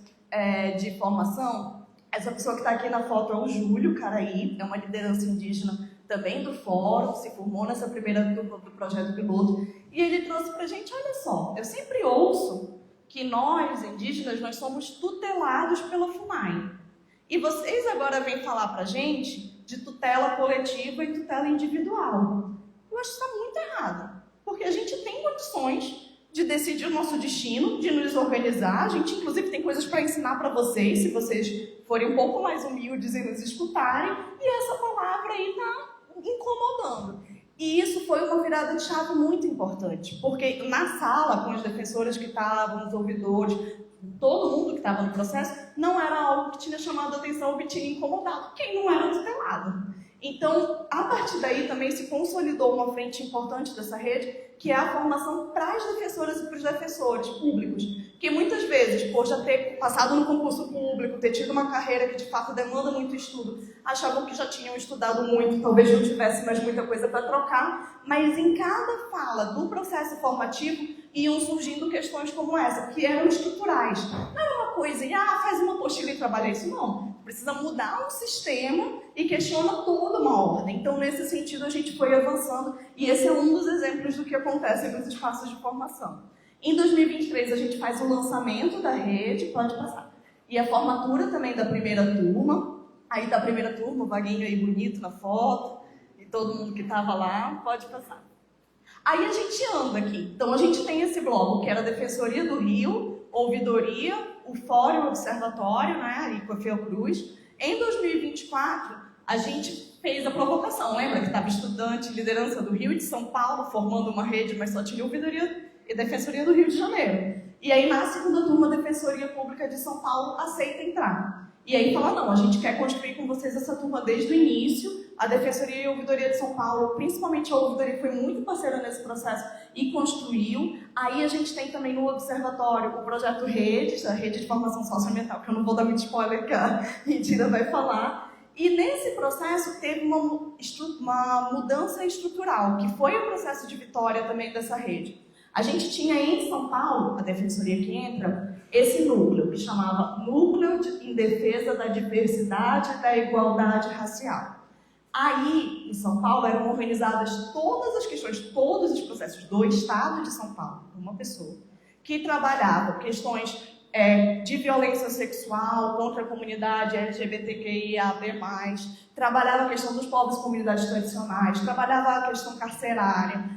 Speaker 4: de formação, essa pessoa que está aqui na foto é o Júlio Caraí, é uma liderança indígena também do fórum, se formou nessa primeira turma do projeto piloto, e ele trouxe pra gente, olha só, eu sempre ouço que nós, indígenas, nós somos tutelados pela FUNAI. E vocês agora vêm falar pra gente de tutela coletiva e tutela individual. Eu acho que está muito errado, porque a gente tem condições de decidir o nosso destino, de nos organizar. A gente, inclusive, tem coisas para ensinar para vocês, se vocês forem um pouco mais humildes e nos escutarem, e essa palavra aí está incomodando. E isso foi uma virada de chave muito importante, porque na sala, com as defensoras que estavam, os ouvidores, todo mundo que estava no processo, não era algo que tinha chamado a atenção ou que tinha incomodado quem não era tutelado. Então, a partir daí também se consolidou uma frente importante dessa rede, que é a formação para as defensoras e para os defensores públicos. Que muitas vezes, por já ter passado no concurso público, ter tido uma carreira que de fato demanda muito estudo, achavam que já tinham estudado muito, talvez não tivesse mais muita coisa para trocar, mas em cada fala do processo formativo iam surgindo questões como essa, que eram estruturais. Não era uma coisa, faz uma apostila e trabalha isso, não. Precisa mudar um sistema e questiona toda uma ordem. Então, nesse sentido, a gente foi avançando e esse é um dos exemplos do que acontece nos espaços de formação. Em 2023, a gente faz o lançamento da rede, pode passar. E a formatura também da primeira turma. Aí da primeira turma, o Vaguinho aí bonito na foto, e todo mundo que estava lá, pode passar. Aí a gente anda aqui. Então, a gente tem esse bloco, que era a Defensoria do Rio, Ouvidoria, o Fórum Observatório, né, ali com a Fiocruz. Em 2024, a gente fez a provocação. Lembra que estava estudante, liderança do Rio e de São Paulo, formando uma rede, mas só tinha Ouvidoria e Defensoria do Rio de Janeiro. E aí, na segunda turma, a Defensoria Pública de São Paulo aceita entrar. E aí fala, não, a gente quer construir com vocês essa turma desde o início. A Defensoria e a Ouvidoria de São Paulo, principalmente a Ouvidoria, foi muito parceira nesse processo e construiu. Aí a gente tem também no Observatório o projeto Redes, a Rede de Formação Socioambiental, que eu não vou dar muito spoiler, que a Indira vai falar. E nesse processo teve uma mudança estrutural, que foi o processo de vitória também dessa rede. A gente tinha em São Paulo, a Defensoria que entra, esse núcleo, que chamava Núcleo em Defesa da Diversidade e da Igualdade Racial. Aí, em São Paulo, eram organizadas todas as questões, todos os processos do Estado de São Paulo, uma pessoa, que trabalhava questões de violência sexual contra a comunidade LGBTQIAP+, trabalhava a questão dos povos e comunidades tradicionais, trabalhava a questão carcerária,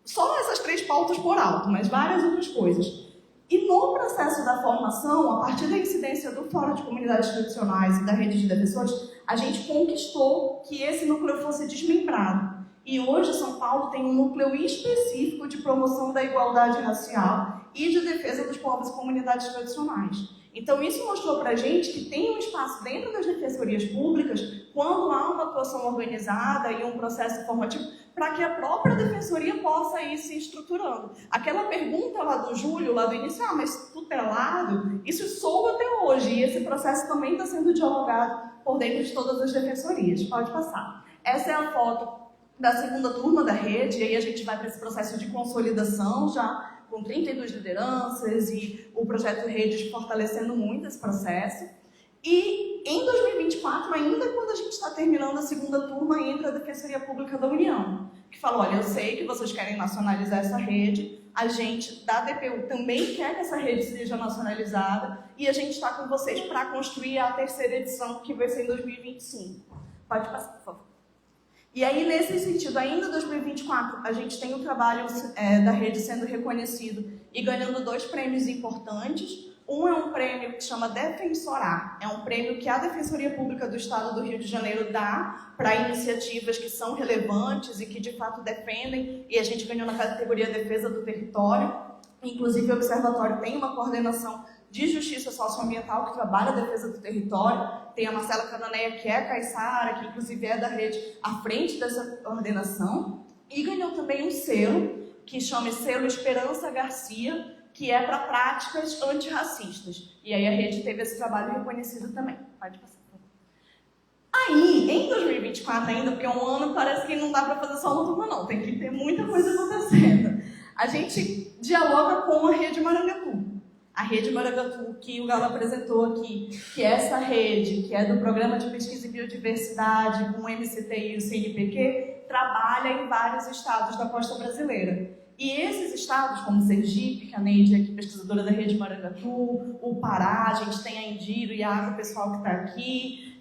Speaker 4: só essas 3 pautas por alto, mas várias outras coisas. E no processo da formação, a partir da incidência do Fórum de Comunidades Tradicionais e da Rede de Defensores, a gente conquistou que esse núcleo fosse desmembrado. E hoje São Paulo tem um núcleo específico de promoção da igualdade racial e de defesa dos povos e comunidades tradicionais. Então isso mostrou para a gente que tem um espaço dentro das defensorias públicas, quando há uma atuação organizada e um processo formativo, para que a própria defensoria possa ir se estruturando. Aquela pergunta lá do Júlio, lá do início, mas tutelado, isso soa até hoje, e esse processo também está sendo dialogado por dentro de todas as defensorias. Pode passar. Essa é a foto da segunda turma da rede, e aí a gente vai para esse processo de consolidação já, com 32 lideranças e o projeto Redes fortalecendo muito esse processo. E em 2024, ainda quando a gente está terminando a segunda turma, entra a Defensoria Pública da União, que fala, olha, eu sei que vocês querem nacionalizar essa rede, a gente da DPU também quer que essa rede seja nacionalizada e a gente está com vocês para construir a terceira edição, que vai ser em 2025. Pode passar, por favor. E aí, nesse sentido, ainda em 2024, a gente tem o trabalho da rede sendo reconhecido e ganhando 2 prêmios importantes. Um é um prêmio que chama Defensorar. É um prêmio que a Defensoria Pública do Estado do Rio de Janeiro dá para iniciativas que são relevantes e que, de fato, defendem. E a gente ganhou na categoria Defesa do Território. Inclusive, o Observatório tem uma coordenação de Justiça Socioambiental que trabalha a defesa do território. Tem a Marcela Cananeia, que é caiçara, que inclusive é da rede à frente dessa coordenação. E ganhou também um selo, que chama Selo Esperança Garcia, que é para práticas antirracistas. E aí a rede teve esse trabalho reconhecido também. Pode passar. Aí, em 2024 ainda, porque é um ano, parece que não dá para fazer só uma turma não, tem que ter muita coisa acontecendo. A gente dialoga com a Rede Marangatu. A Rede Marangatu, que o Galo apresentou aqui, que é essa rede, que é do Programa de Pesquisa em Biodiversidade, com o MCT e o CNPq, trabalha em vários estados da costa brasileira. E esses estados, como Sergipe, que a Neide é aqui, pesquisadora da Rede Marangatu, o Pará, a gente tem a Indiro e a o pessoal que está aqui.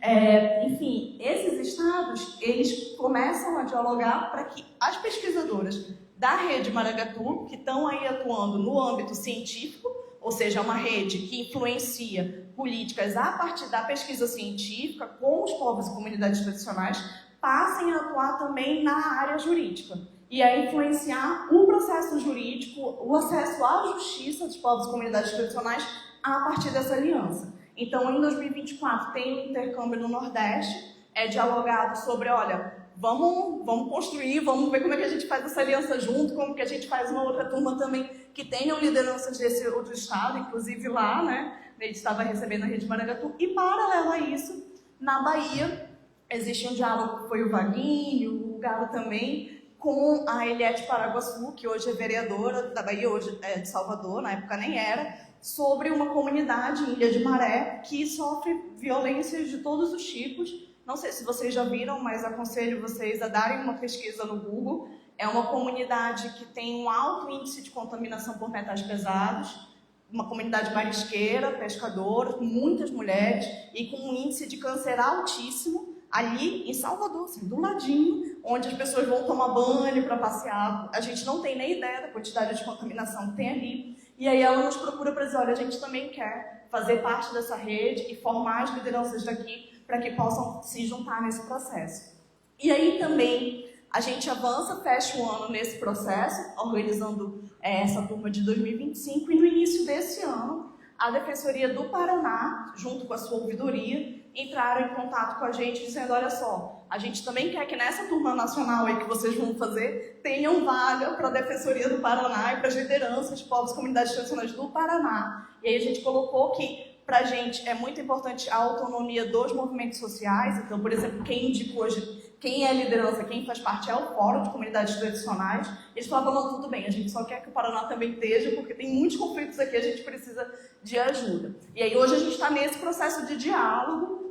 Speaker 4: Enfim, esses estados, eles começam a dialogar para que as pesquisadoras da Rede Marangatu, que estão aí atuando no âmbito científico, ou seja, uma rede que influencia políticas a partir da pesquisa científica com os povos e comunidades tradicionais, passem a atuar também na área jurídica e a influenciar o processo jurídico, o acesso à justiça dos povos e comunidades tradicionais a partir dessa aliança. Então, em 2024, tem um intercâmbio no Nordeste, é dialogado sobre, olha, vamos construir, vamos ver como é que a gente faz essa aliança junto, como que a gente faz uma outra turma também que tenham lideranças desse outro estado, inclusive lá, né? A gente estava recebendo a Rede Marangatu. E, paralelo a isso, na Bahia, existe um diálogo, foi o Vaguinho, o Galo também, com a Eliette Paraguaçu, que hoje é vereadora da Bahia, hoje é de Salvador, na época nem era, sobre uma comunidade em Ilha de Maré que sofre violências de todos os tipos. Não sei se vocês já viram, mas aconselho vocês a darem uma pesquisa no Google. É uma comunidade que tem um alto índice de contaminação por metais pesados, uma comunidade marisqueira, pescadora, com muitas mulheres e com um índice de câncer altíssimo, ali em Salvador, assim, do ladinho, onde as pessoas vão tomar banho para passear. A gente não tem nem ideia da quantidade de contaminação que tem ali. E aí ela nos procura para dizer, olha, a gente também quer fazer parte dessa rede e formar as lideranças daqui para que possam se juntar nesse processo. E aí também a gente avança, fecha o ano nesse processo, organizando essa turma de 2025, e no início desse ano, a Defensoria do Paraná, junto com a sua ouvidoria, entraram em contato com a gente dizendo, olha só, a gente também quer que nessa turma nacional aí que vocês vão fazer, tenham vaga para a Defensoria do Paraná e para as lideranças de povos e comunidades tradicionais do Paraná. E aí a gente colocou que, para a gente, é muito importante a autonomia dos movimentos sociais. Então, por exemplo, quem indica hoje, quem é liderança, quem faz parte é o Fórum de Comunidades Tradicionais. Eles falavam, não, tudo bem, a gente só quer que o Paraná também esteja, porque tem muitos conflitos aqui, a gente precisa de ajuda. E aí hoje a gente está nesse processo de diálogo,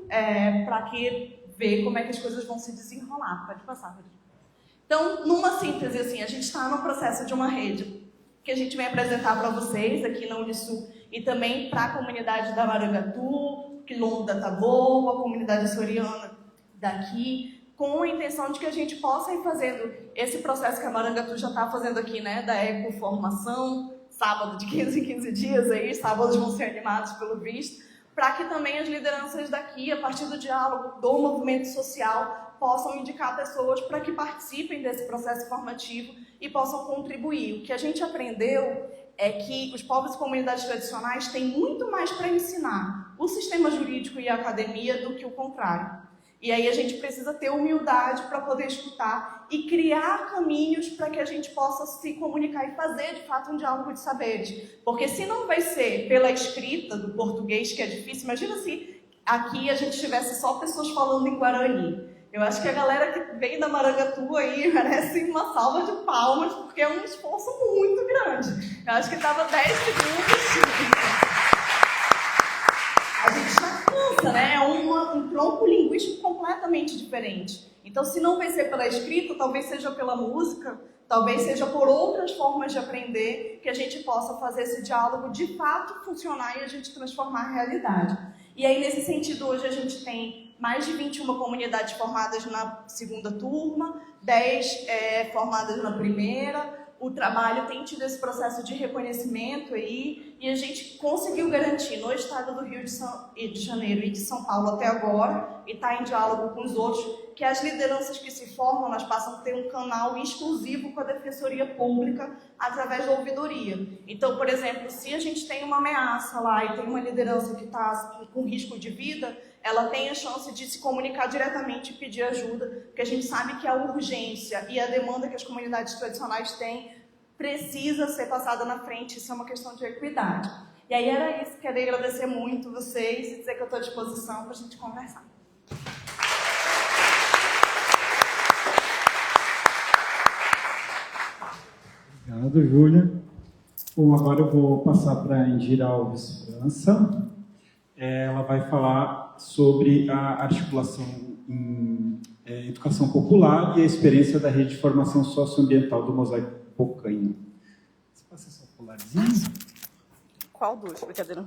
Speaker 4: para que ver como é que as coisas vão se desenrolar. Pode passar, Rodrigo. Então, numa síntese, assim, a gente está no processo de uma rede que a gente vem apresentar para vocês aqui na Unisul e também para a comunidade da Marangatu, Quilombo da Taboa, a comunidade açoriana daqui, com a intenção de que a gente possa ir fazendo esse processo que a Marangatu já está fazendo aqui, né, da ecoformação, sábado de 15 em 15 dias, aí, sábados vão ser animados pelo visto, para que também as lideranças daqui, a partir do diálogo do movimento social, possam indicar pessoas para que participem desse processo formativo e possam contribuir. O que a gente aprendeu é que os povos e comunidades tradicionais têm muito mais para ensinar o sistema jurídico e a academia do que o contrário. E aí a gente precisa ter humildade para poder escutar e criar caminhos para que a gente possa se comunicar e fazer, de fato, um diálogo de saberes. Porque se não vai ser pela escrita do português, que é difícil, imagina se aqui a gente tivesse só pessoas falando em Guarani. Eu acho que a galera que vem da Marangatu aí merece uma salva de palmas, porque é um esforço muito grande. Eu acho que estava 10 segundos. A gente já cansa, né? É um tronco linguístico completamente diferente. Então, se não vai ser pela escrita, talvez seja pela música, talvez seja por outras formas de aprender, que a gente possa fazer esse diálogo de fato funcionar e a gente transformar a realidade. E aí, nesse sentido, hoje a gente tem mais de 21 comunidades formadas na segunda turma, 10 formadas na primeira. O trabalho tem tido esse processo de reconhecimento aí, e a gente conseguiu garantir no estado do Rio de Janeiro e de São Paulo até agora, e está em diálogo com os outros, que as lideranças que se formam, elas passam a ter um canal exclusivo com a Defensoria Pública através da ouvidoria. Então, por exemplo, se a gente tem uma ameaça lá e tem uma liderança que está com risco de vida, ela tem a chance de se comunicar diretamente e pedir ajuda, porque a gente sabe que a urgência e a demanda que as comunidades tradicionais têm precisa ser passada na frente, isso é uma questão de equidade. E aí era isso, queria agradecer muito vocês e dizer que eu estou à disposição para a gente conversar.
Speaker 2: Obrigado, Júlia. Bom, agora eu vou passar para a Indira Alves França. Ela vai falar sobre a articulação em educação popular e a experiência da rede de formação socioambiental do Mosaico Bocaina. Você passa seu colarzinho?
Speaker 4: Qual dos? Brincadeira.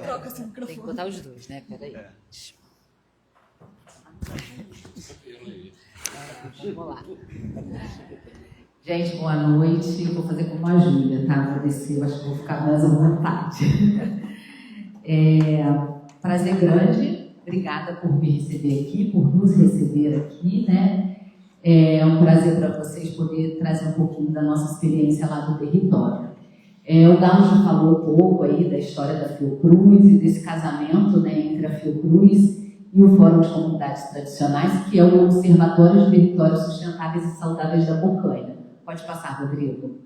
Speaker 4: Troca esse microfone.
Speaker 5: Tem que botar os dois, né? Peraí. Vamos lá. Gente, boa noite. Eu vou fazer como a Júlia, tá? Vou descer, eu acho que vou ficar mais à vontade. Prazer grande. Obrigada por me receber aqui, por nos receber aqui, né? É um prazer para vocês poder trazer um pouquinho da nossa experiência lá do território. O Galo já falou um pouco aí da história da Fiocruz e desse casamento, né, entre a Fiocruz e o Fórum de Comunidades Tradicionais, que é o Observatório de Territórios Sustentáveis e Saudáveis da Bocaina. Pode passar, Rodrigo.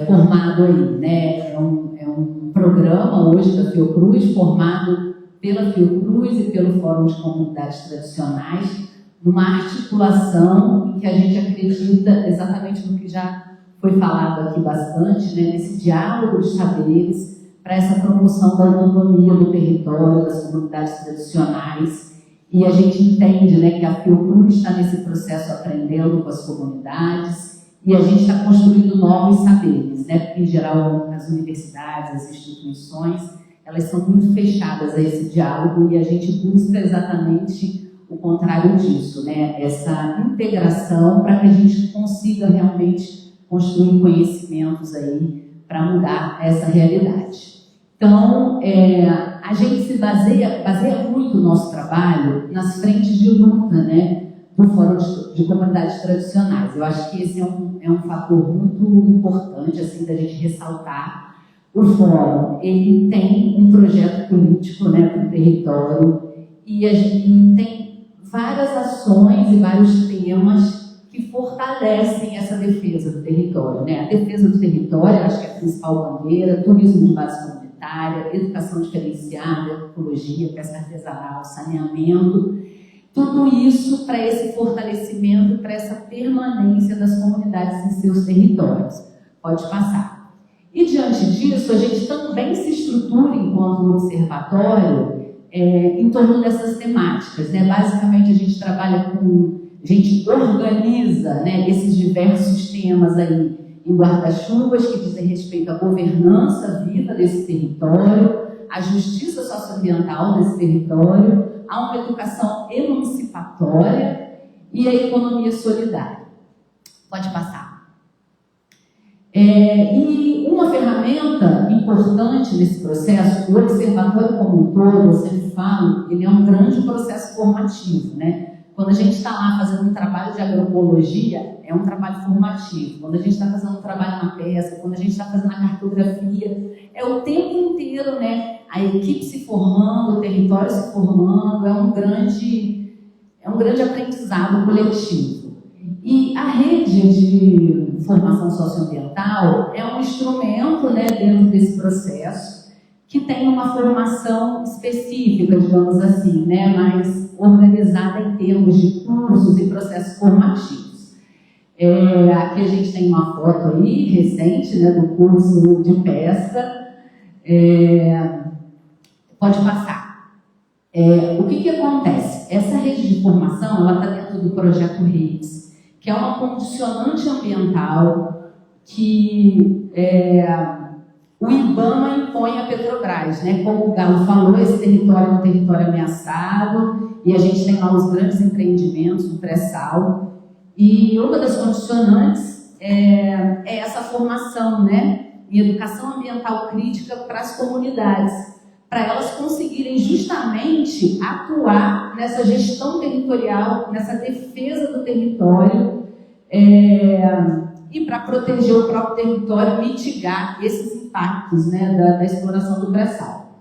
Speaker 5: Formado aí, né? É um programa hoje da Fiocruz, formado pela Fiocruz e pelo Fórum de Comunidades Tradicionais, numa articulação em que a gente acredita exatamente no que já foi falado aqui bastante, né? Nesse diálogo de saberes para essa promoção da autonomia do território, das comunidades tradicionais. E a gente entende, né, que a Fiocruz está nesse processo aprendendo com as comunidades e a gente está construindo novos saberes, né? Porque, em geral, as universidades, as instituições, elas são muito fechadas a esse diálogo e a gente busca exatamente o contrário disso, né? Essa integração para que a gente consiga realmente construir conhecimentos aí para mudar essa realidade. Então, a gente se baseia muito o nosso trabalho nas frentes de luta, né, do Fórum de Comunidades Tradicionais. Eu acho que esse é um fator muito importante assim, da gente ressaltar. O Fórum, ele tem um projeto político, né, para o território e a gente tem várias ações e vários temas que fortalecem essa defesa do território, né? A defesa do território, acho que é a principal bandeira, turismo de base comunitária, educação diferenciada, ecologia, pesca artesanal, saneamento, tudo isso para esse fortalecimento, para essa permanência das comunidades em seus territórios. Pode passar. E diante disso, a gente também se estrutura enquanto observatório em torno dessas temáticas, né? Basicamente, a gente trabalha com... A gente organiza, né, esses diversos temas aí em guarda-chuvas que dizem respeito à governança viva desse território, à justiça socioambiental desse território, a uma educação emancipatória e a economia solidária. Pode passar. E uma ferramenta importante nesse processo, o observatório como um todo, eu sempre falo, ele é um grande processo formativo, né? Quando a gente está lá fazendo um trabalho de agroecologia, é um trabalho formativo. Quando a gente está fazendo um trabalho na pesca, quando a gente está fazendo a cartografia, é o tempo inteiro, né? A equipe se formando, o território se formando, é um grande aprendizado coletivo. E a rede de formação socioambiental é um instrumento, né, dentro desse processo, que tem uma formação específica, digamos assim, né, mais organizada em termos de cursos e processos formativos. Aqui a gente tem uma foto aí, recente, né, do curso de pesca. Pode passar. O que acontece? Essa rede de formação, ela está dentro do projeto REITS, que é uma condicionante ambiental que o IBAMA impõe à Petrobras, né? Como o Galo falou, esse território é um território ameaçado e a gente tem lá os grandes empreendimentos do pré-sal. E uma das condicionantes é essa formação, né? Em educação ambiental crítica para as comunidades, para elas conseguirem justamente atuar nessa gestão territorial, nessa defesa do território, e para proteger o próprio território, mitigar esses impactos, né, da exploração do pré-sal.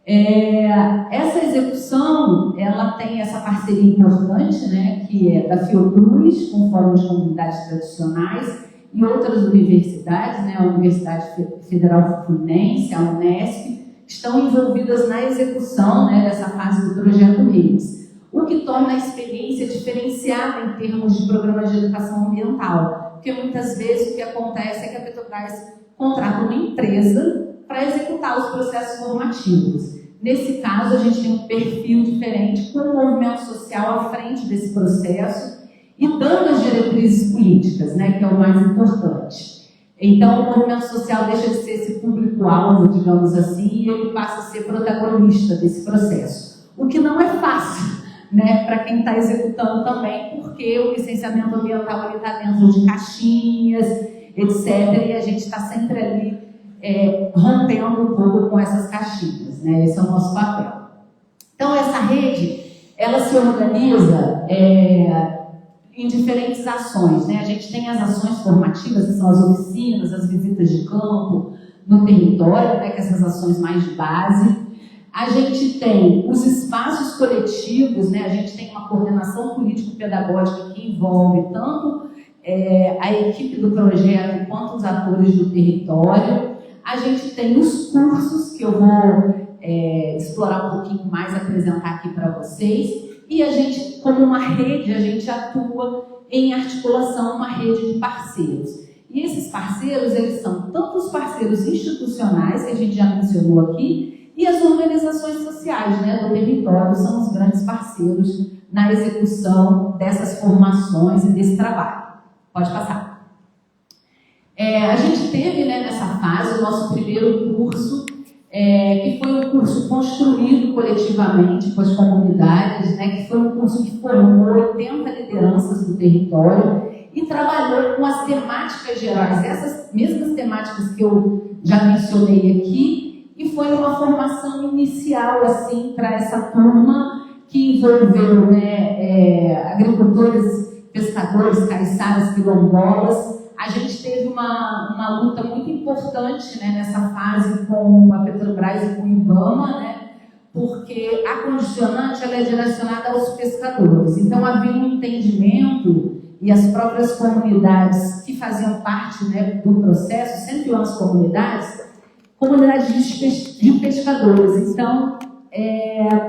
Speaker 5: Essa execução, ela tem essa parceria importante, né, que é da Fiocruz, com o Fórum de Comunidades Tradicionais, e outras universidades, né, a Universidade Federal Fluminense, a Unesp, estão envolvidas na execução, né, dessa fase do projeto REITS, o que torna a experiência diferenciada em termos de programas de educação ambiental, porque muitas vezes o que acontece é que a Petrobras contrata uma empresa para executar os processos formativos. Nesse caso, a gente tem um perfil diferente, com o movimento social à frente desse processo e dando as diretrizes políticas, né, que é o mais importante. Então, o movimento social deixa de ser esse público-alvo, digamos assim, e ele passa a ser protagonista desse processo. O que não é fácil, né, para quem está executando também, porque o licenciamento ambiental está dentro de caixinhas, etc., e a gente está sempre ali rompendo um pouco com essas caixinhas, né? Esse é o nosso papel. Então, essa rede, ela se organiza em diferentes ações, né? A gente tem as ações formativas, que são as oficinas, as visitas de campo no território, né? Que essas ações mais de base. A gente tem os espaços coletivos, né? A gente tem uma coordenação político-pedagógica que envolve tanto a equipe do projeto quanto os atores do território. A gente tem os cursos, que eu vou explorar um pouquinho mais, apresentar aqui para vocês. E a gente, como uma rede, a gente atua em articulação, uma rede de parceiros. E esses parceiros, eles são tanto os parceiros institucionais, que a gente já mencionou aqui, e as organizações sociais, né, do território, são os grandes parceiros na execução dessas formações e desse trabalho. Pode passar. A gente teve, né, nessa fase o nosso primeiro curso, que foi um curso construído coletivamente com as comunidades, né, que foi um curso que formou 80 lideranças do território e trabalhou com as temáticas gerais, essas mesmas temáticas que eu já mencionei aqui, e foi uma formação inicial assim, para essa turma que envolveu, né, agricultores, pescadores, caiçaras, quilombolas. A gente teve uma luta muito importante, né, nessa fase com a Petrobras e com o IBAMA, né, porque a condicionante ela é direcionada aos pescadores. Então havia um entendimento e as próprias comunidades que faziam parte, né, do processo, 111 comunidades de pescadores. Então,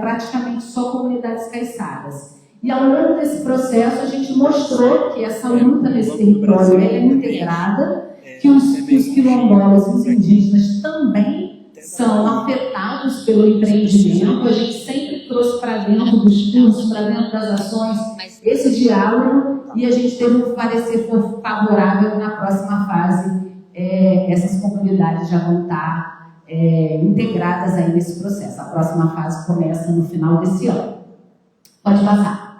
Speaker 5: praticamente só comunidades caiçaras. E ao longo desse processo, a gente mostrou que essa luta nesse território é integrada, que os quilombolas e os indígenas também são afetados pelo empreendimento. A gente sempre trouxe para dentro dos cursos, para dentro das ações, esse diálogo, e a gente teve um parecer favorável na próxima fase. Essas comunidades já vão estar integradas aí nesse processo. A próxima fase começa no final desse ano. Pode passar.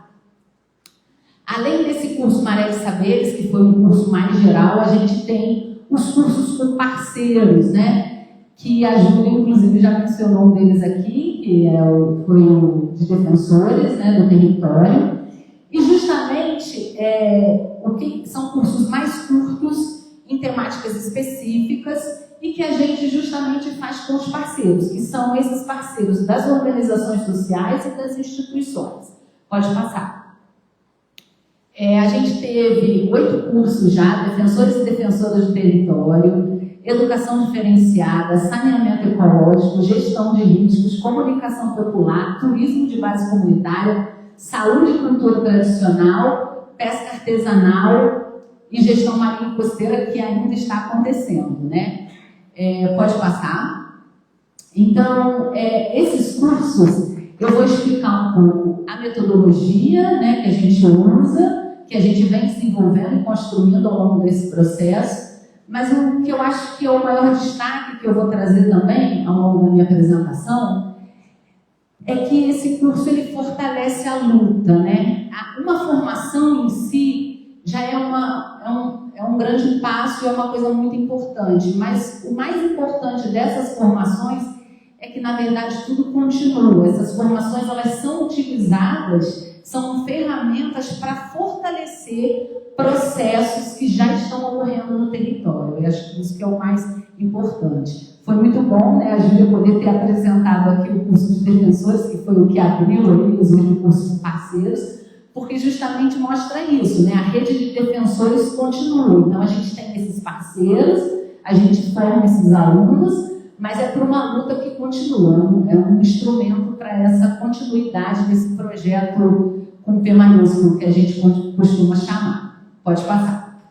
Speaker 5: Além desse curso Maré de Saberes, que foi um curso mais geral, a gente tem os cursos com parceiros, né? Que a Júlia, inclusive, já mencionou um deles aqui, que foi o de defensores, né, do território. E justamente o que são cursos mais curtos em temáticas específicas e que a gente justamente faz com os parceiros, que são esses parceiros das organizações sociais e das instituições. Pode passar. A gente teve 8 cursos já, defensores e defensoras do território, educação diferenciada, saneamento ecológico, gestão de riscos, comunicação popular, turismo de base comunitária, saúde e cultura tradicional, pesca artesanal e gestão marinha e costeira, que ainda está acontecendo, né? Pode passar. Então, esses cursos, eu vou explicar um pouco a metodologia, né, que a gente usa, que a gente vem desenvolvendo e construindo ao longo desse processo, mas o que eu acho que é o maior destaque que eu vou trazer também ao longo da minha apresentação é que esse curso ele fortalece a luta, né? Uma formação em si já é um grande passo e é uma coisa muito importante, mas o mais importante dessas formações é que, na verdade, tudo continua. Essas formações, elas são utilizadas, são ferramentas para fortalecer processos que já estão ocorrendo no território. Eu acho que isso que é o mais importante. Foi muito bom, né, a Júlia poder ter apresentado aqui o curso de defensores, que foi o que abriu ali os cursos parceiros, porque justamente mostra isso, né? A rede de defensores continua. Então, a gente tem esses parceiros, a gente forma esses alunos, mas é para uma luta que continua, é um instrumento para essa continuidade desse projeto com P maiúsculo, que a gente costuma chamar. Pode passar.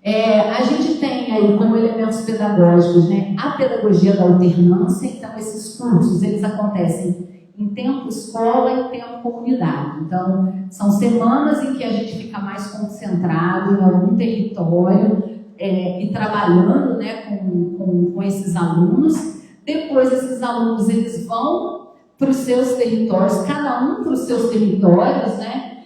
Speaker 5: A gente tem aí como elementos pedagógicos, né, a pedagogia da alternância. Então, esses cursos, eles acontecem em tempo escola e tempo comunidade. Então, são semanas em que a gente fica mais concentrado em algum território, e trabalhando, né, com esses alunos. Depois, esses alunos eles vão para os seus territórios, cada um para os seus territórios, né,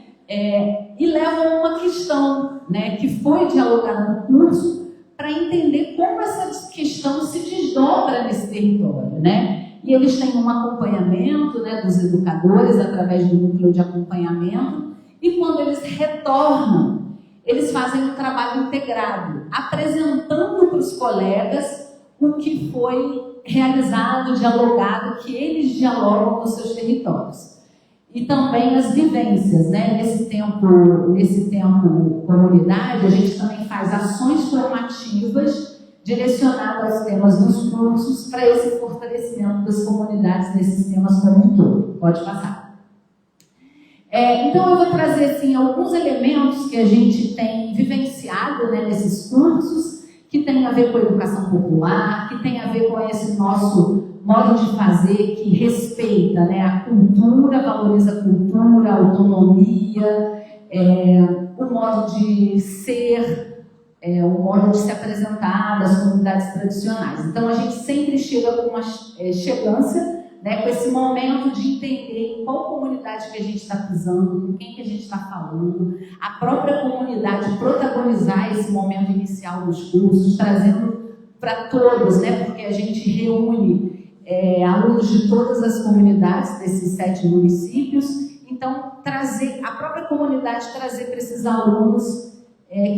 Speaker 5: e levam uma questão, né, que foi dialogada no curso para entender como essa questão se desdobra nesse território, né? E eles têm um acompanhamento, né, dos educadores através do núcleo de acompanhamento, e quando eles retornam, eles fazem um trabalho integrado, apresentando para os colegas o que foi realizado, dialogado, que eles dialogam nos seus territórios. E também as vivências, né? Nesse tempo comunidade, a gente também faz ações formativas direcionadas aos temas dos cursos para esse fortalecimento das comunidades nesses temas como um todo. Pode passar. Então, eu vou trazer assim, alguns elementos que a gente tem vivenciado, né, nesses cursos, que tem a ver com a educação popular, que tem a ver com esse nosso modo de fazer que respeita, né, a cultura, valoriza a cultura, a autonomia, o modo de ser, o modo de se apresentar das comunidades tradicionais. Então, a gente sempre chega com uma chegância, né, com esse momento de entender em qual comunidade que a gente está pisando, com quem que a gente está falando, a própria comunidade protagonizar esse momento inicial dos cursos, trazendo para todos, né, porque a gente reúne alunos de todas as comunidades desses 7 municípios, então a própria comunidade trazer para esses alunos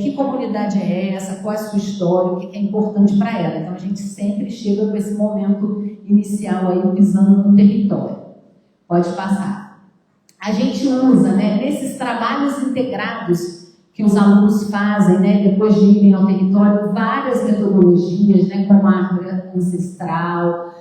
Speaker 5: que comunidade é essa, qual é a sua história, o que é importante para ela. Então a gente sempre chega com esse momento inicial aí pisando no território. Pode passar. A gente usa, né, nesses trabalhos integrados que os alunos fazem, né, depois de irem ao território, várias metodologias, né, como a árvore ancestral,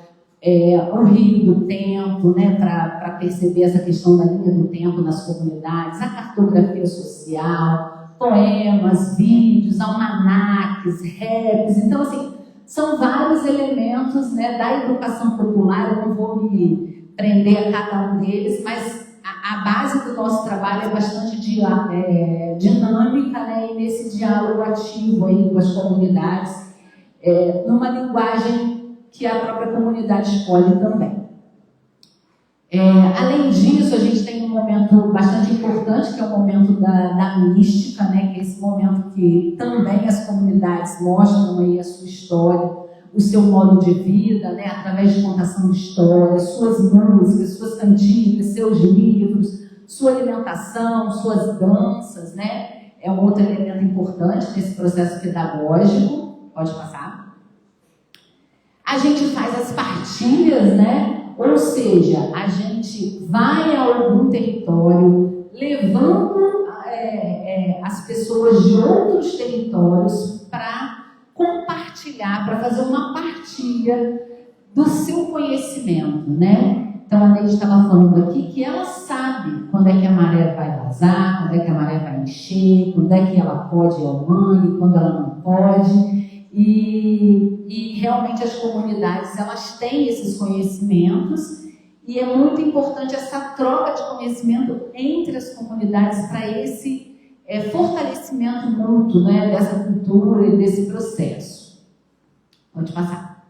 Speaker 5: o rio do tempo, né, para perceber essa questão da linha do tempo nas comunidades, a cartografia social, poemas, vídeos, almanaques, raps. Então, assim, são vários elementos, né, da educação popular. Eu não vou me prender a cada um deles, mas a base do nosso trabalho é bastante dinâmica, né, e nesse diálogo ativo aí com as comunidades, numa linguagem que a própria comunidade escolhe também. Além disso, a gente tem um momento bastante importante, que é o momento da mística, né? Que é esse momento que também as comunidades mostram aí a sua história, o seu modo de vida, né? Através de contação de histórias, suas músicas, suas cantigas, seus livros, sua alimentação, suas danças, né? É um outro elemento importante nesse processo pedagógico. Pode passar. A gente faz as partilhas, né? Ou seja, a gente vai a algum território levando as pessoas de outros territórios para compartilhar, para fazer uma partilha do seu conhecimento, né? Então a Neide estava falando aqui que ela sabe quando é que a maré vai vazar, quando é que a maré vai encher, quando é que ela pode ir ao mangue, quando ela não pode. E realmente as comunidades, elas têm esses conhecimentos e é muito importante essa troca de conhecimento entre as comunidades para esse fortalecimento mútuo, né, dessa cultura e desse processo. Pode passar.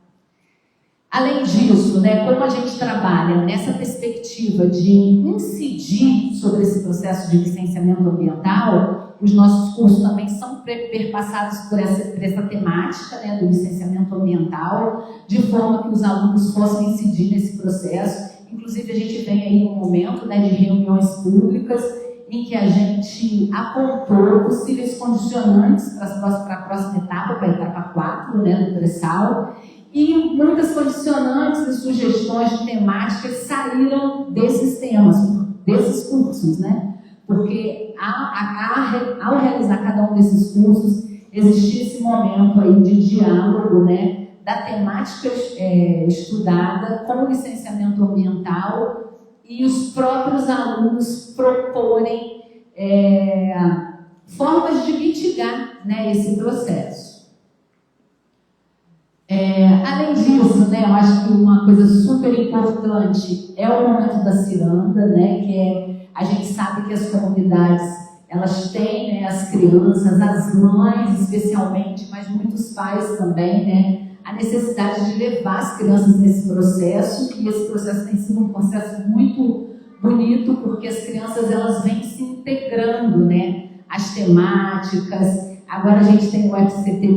Speaker 5: Além disso, né, como a gente trabalha nessa perspectiva de incidir sobre esse processo de licenciamento ambiental, os nossos cursos também são perpassados por essa temática, né, do licenciamento ambiental, de forma que os alunos possam incidir nesse processo. Inclusive, a gente tem aí um momento, né, de reuniões públicas em que a gente apontou possíveis condicionantes para a próxima etapa, para a etapa 4, né, do pré-sal, e muitas condicionantes e sugestões de temáticas saíram desses temas, desses cursos, né? Porque ao realizar cada um desses cursos, existia esse momento aí de diálogo, né, da temática estudada com o licenciamento ambiental e os próprios alunos proporem formas de mitigar, né, esse processo. Além disso, né, eu acho que uma coisa super importante é o momento da ciranda, né, que a gente sabe que as comunidades, elas têm, né, as crianças, as mães especialmente, mas muitos pais também, né, a necessidade de levar as crianças nesse processo, e esse processo tem sido um processo muito bonito, porque as crianças, elas vêm se integrando, né, as temáticas. Agora a gente tem o FCT,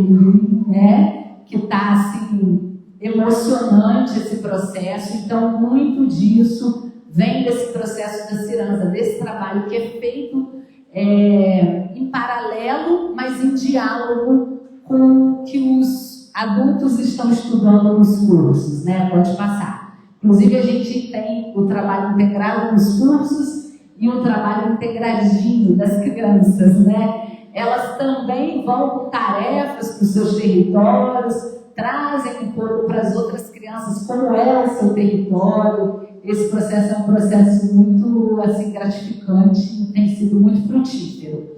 Speaker 5: né, que está assim, emocionante esse processo, então muito disso vem desse processo da ciranda, desse trabalho que é feito em paralelo, mas em diálogo com o que os adultos estão estudando nos cursos, né? Pode passar. Inclusive a gente tem o trabalho integrado nos cursos e o trabalho integradinho das crianças, né? Elas também vão com tarefas para os seus territórios, trazem um pouco para as outras crianças como é o seu território. Esse processo é um processo muito assim, gratificante e tem sido muito frutífero.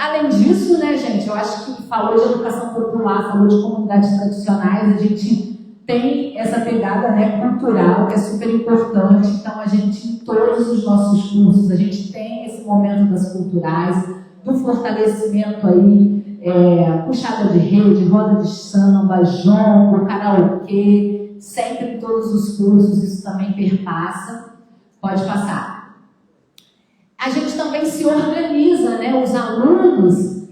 Speaker 5: Além disso, né, gente, eu acho que falou de educação popular, falou de comunidades tradicionais, a gente tem essa pegada, né, cultural, que é super importante. Então, a gente, em todos os nossos cursos, a gente tem esse momento das culturais, do fortalecimento aí, puxada de rede, roda de samba, jongo, karaokê, sempre em todos os cursos isso também perpassa. Pode passar. A gente também se organiza, né? Os alunos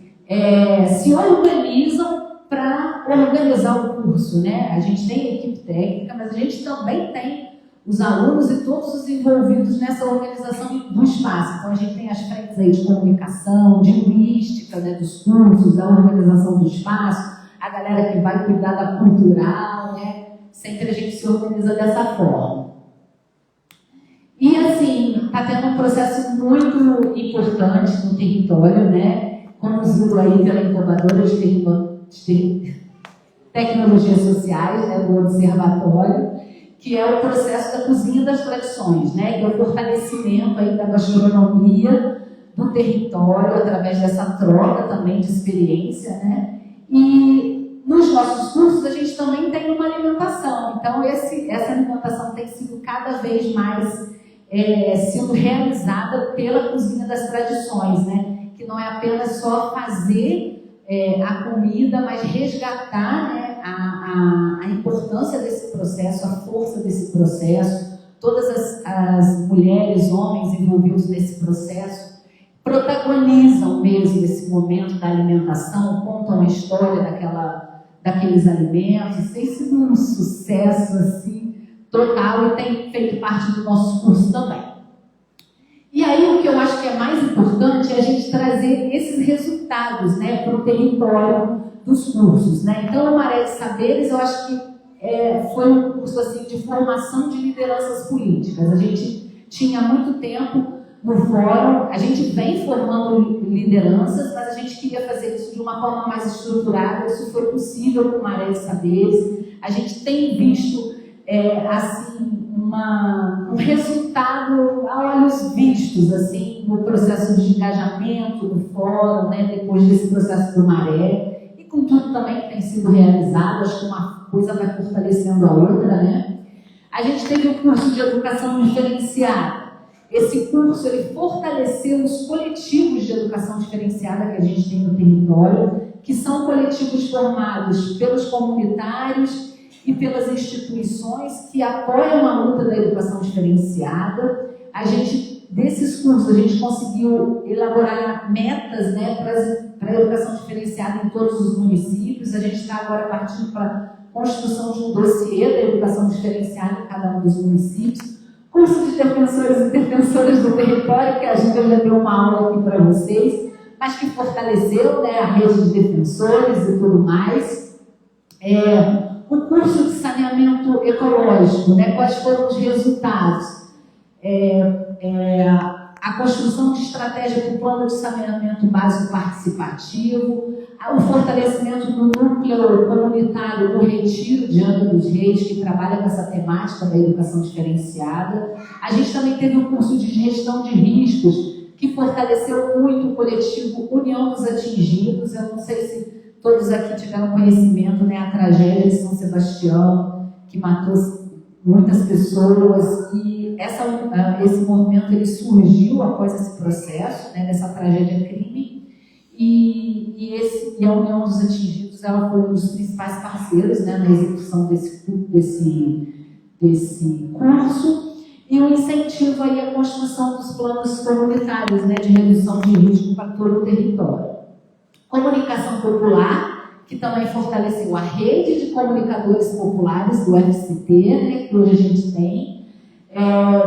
Speaker 5: se organizam para organizar o curso, né? A gente tem equipe técnica, mas a gente também tem os alunos e todos os envolvidos nessa organização do espaço. Então, a gente tem as frentes aí de comunicação, de linguística, né, dos cursos, da organização do espaço, a galera que vai cuidar da cultural, né? Sempre a gente se organiza dessa forma. E, assim, está tendo um processo muito importante no território, né? Conduzido aí pela incubadora de tecnologias sociais, né, do Observatório, que é o processo da Cozinha das Tradições, né, que é o fortalecimento aí da gastronomia do território através dessa troca também de experiência, né? E nos nossos cursos a gente também tem uma alimentação, então essa alimentação tem sido cada vez mais sendo realizada pela Cozinha das Tradições, né? Que não é apenas só fazer a comida, mas resgatar, né, a importância desse processo, a força desse processo, todas as mulheres, homens envolvidos nesse processo, protagonizam mesmo esse momento da alimentação, contam a história daqueles alimentos. Tem sido um sucesso assim, total, e tem feito parte do nosso curso também. E aí o que eu acho que é mais importante é a gente trazer esses resultados, né, para o território dos cursos, né? Então, o Maré de Saberes, eu acho que foi um curso assim, de formação de lideranças políticas. A gente tinha muito tempo no fórum, a gente vem formando lideranças, mas a gente queria fazer isso de uma forma mais estruturada. Isso foi possível com o Maré de Saberes. A gente tem visto assim, um resultado a olhos vistos, assim, no processo de engajamento do fórum, né, depois desse processo do Maré, e com tudo também que tem sido realizado. Acho que uma coisa vai fortalecendo a outra, né? A gente teve o curso de educação diferenciada. Esse curso, ele fortaleceu os coletivos de educação diferenciada que a gente tem no território, que são coletivos formados pelos comunitários e pelas instituições que apoiam a luta da educação diferenciada. Desses cursos, a gente conseguiu elaborar metas, né, para a educação diferenciada em todos os municípios. A gente está agora partindo para a construção de um dossiê da educação diferenciada em cada um dos municípios. Curso de defensores e defensoras do território, que a gente já deu uma aula aqui para vocês, mas que fortaleceu, né, a rede de defensores e tudo mais. O curso de saneamento ecológico, né, quais foram os resultados? A construção de estratégia do plano de saneamento básico participativo, o fortalecimento do núcleo comunitário do Retiro de Angra dos Reis, que trabalha com essa temática da educação diferenciada. A gente também teve um curso de gestão de riscos, que fortaleceu muito o coletivo União dos Atingidos. Eu não sei se todos aqui tiveram conhecimento, né, a tragédia de São Sebastião, que matou muitas pessoas, e esse movimento ele surgiu após esse processo, né, dessa tragédia-crime, e a União dos Atingidos, ela foi um dos principais parceiros, né, na execução desse curso, e o incentivo aí à construção dos planos comunitários, né, de redução de risco para todo o território. Comunicação popular, que também fortaleceu a rede de comunicadores populares do FCT, né, que hoje a gente tem,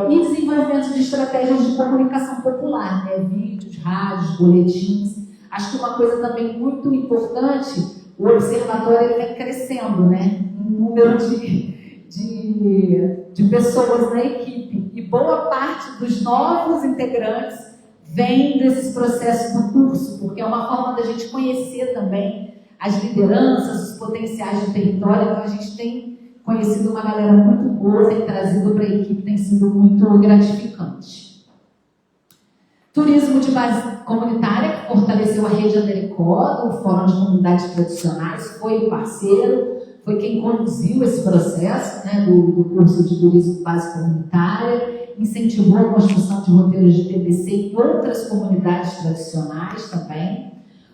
Speaker 5: e desenvolvimento de estratégias de comunicação popular, né, vídeos, rádios, boletins. Acho que uma coisa também muito importante, o observatório ele vem crescendo, né, em número de pessoas na equipe, e boa parte dos novos integrantes vem desses processos do curso, porque é uma forma da gente conhecer também as lideranças, os potenciais do território. Então a gente tem conhecido uma galera muito boa, tem trazido para a equipe, tem sido muito gratificante. Turismo de base comunitária, que fortaleceu a rede Andericó, do Fórum de Comunidades Tradicionais, foi parceiro, foi quem conduziu esse processo, né, do curso de turismo de base comunitária, incentivou a construção de roteiros de TBC em outras comunidades tradicionais também.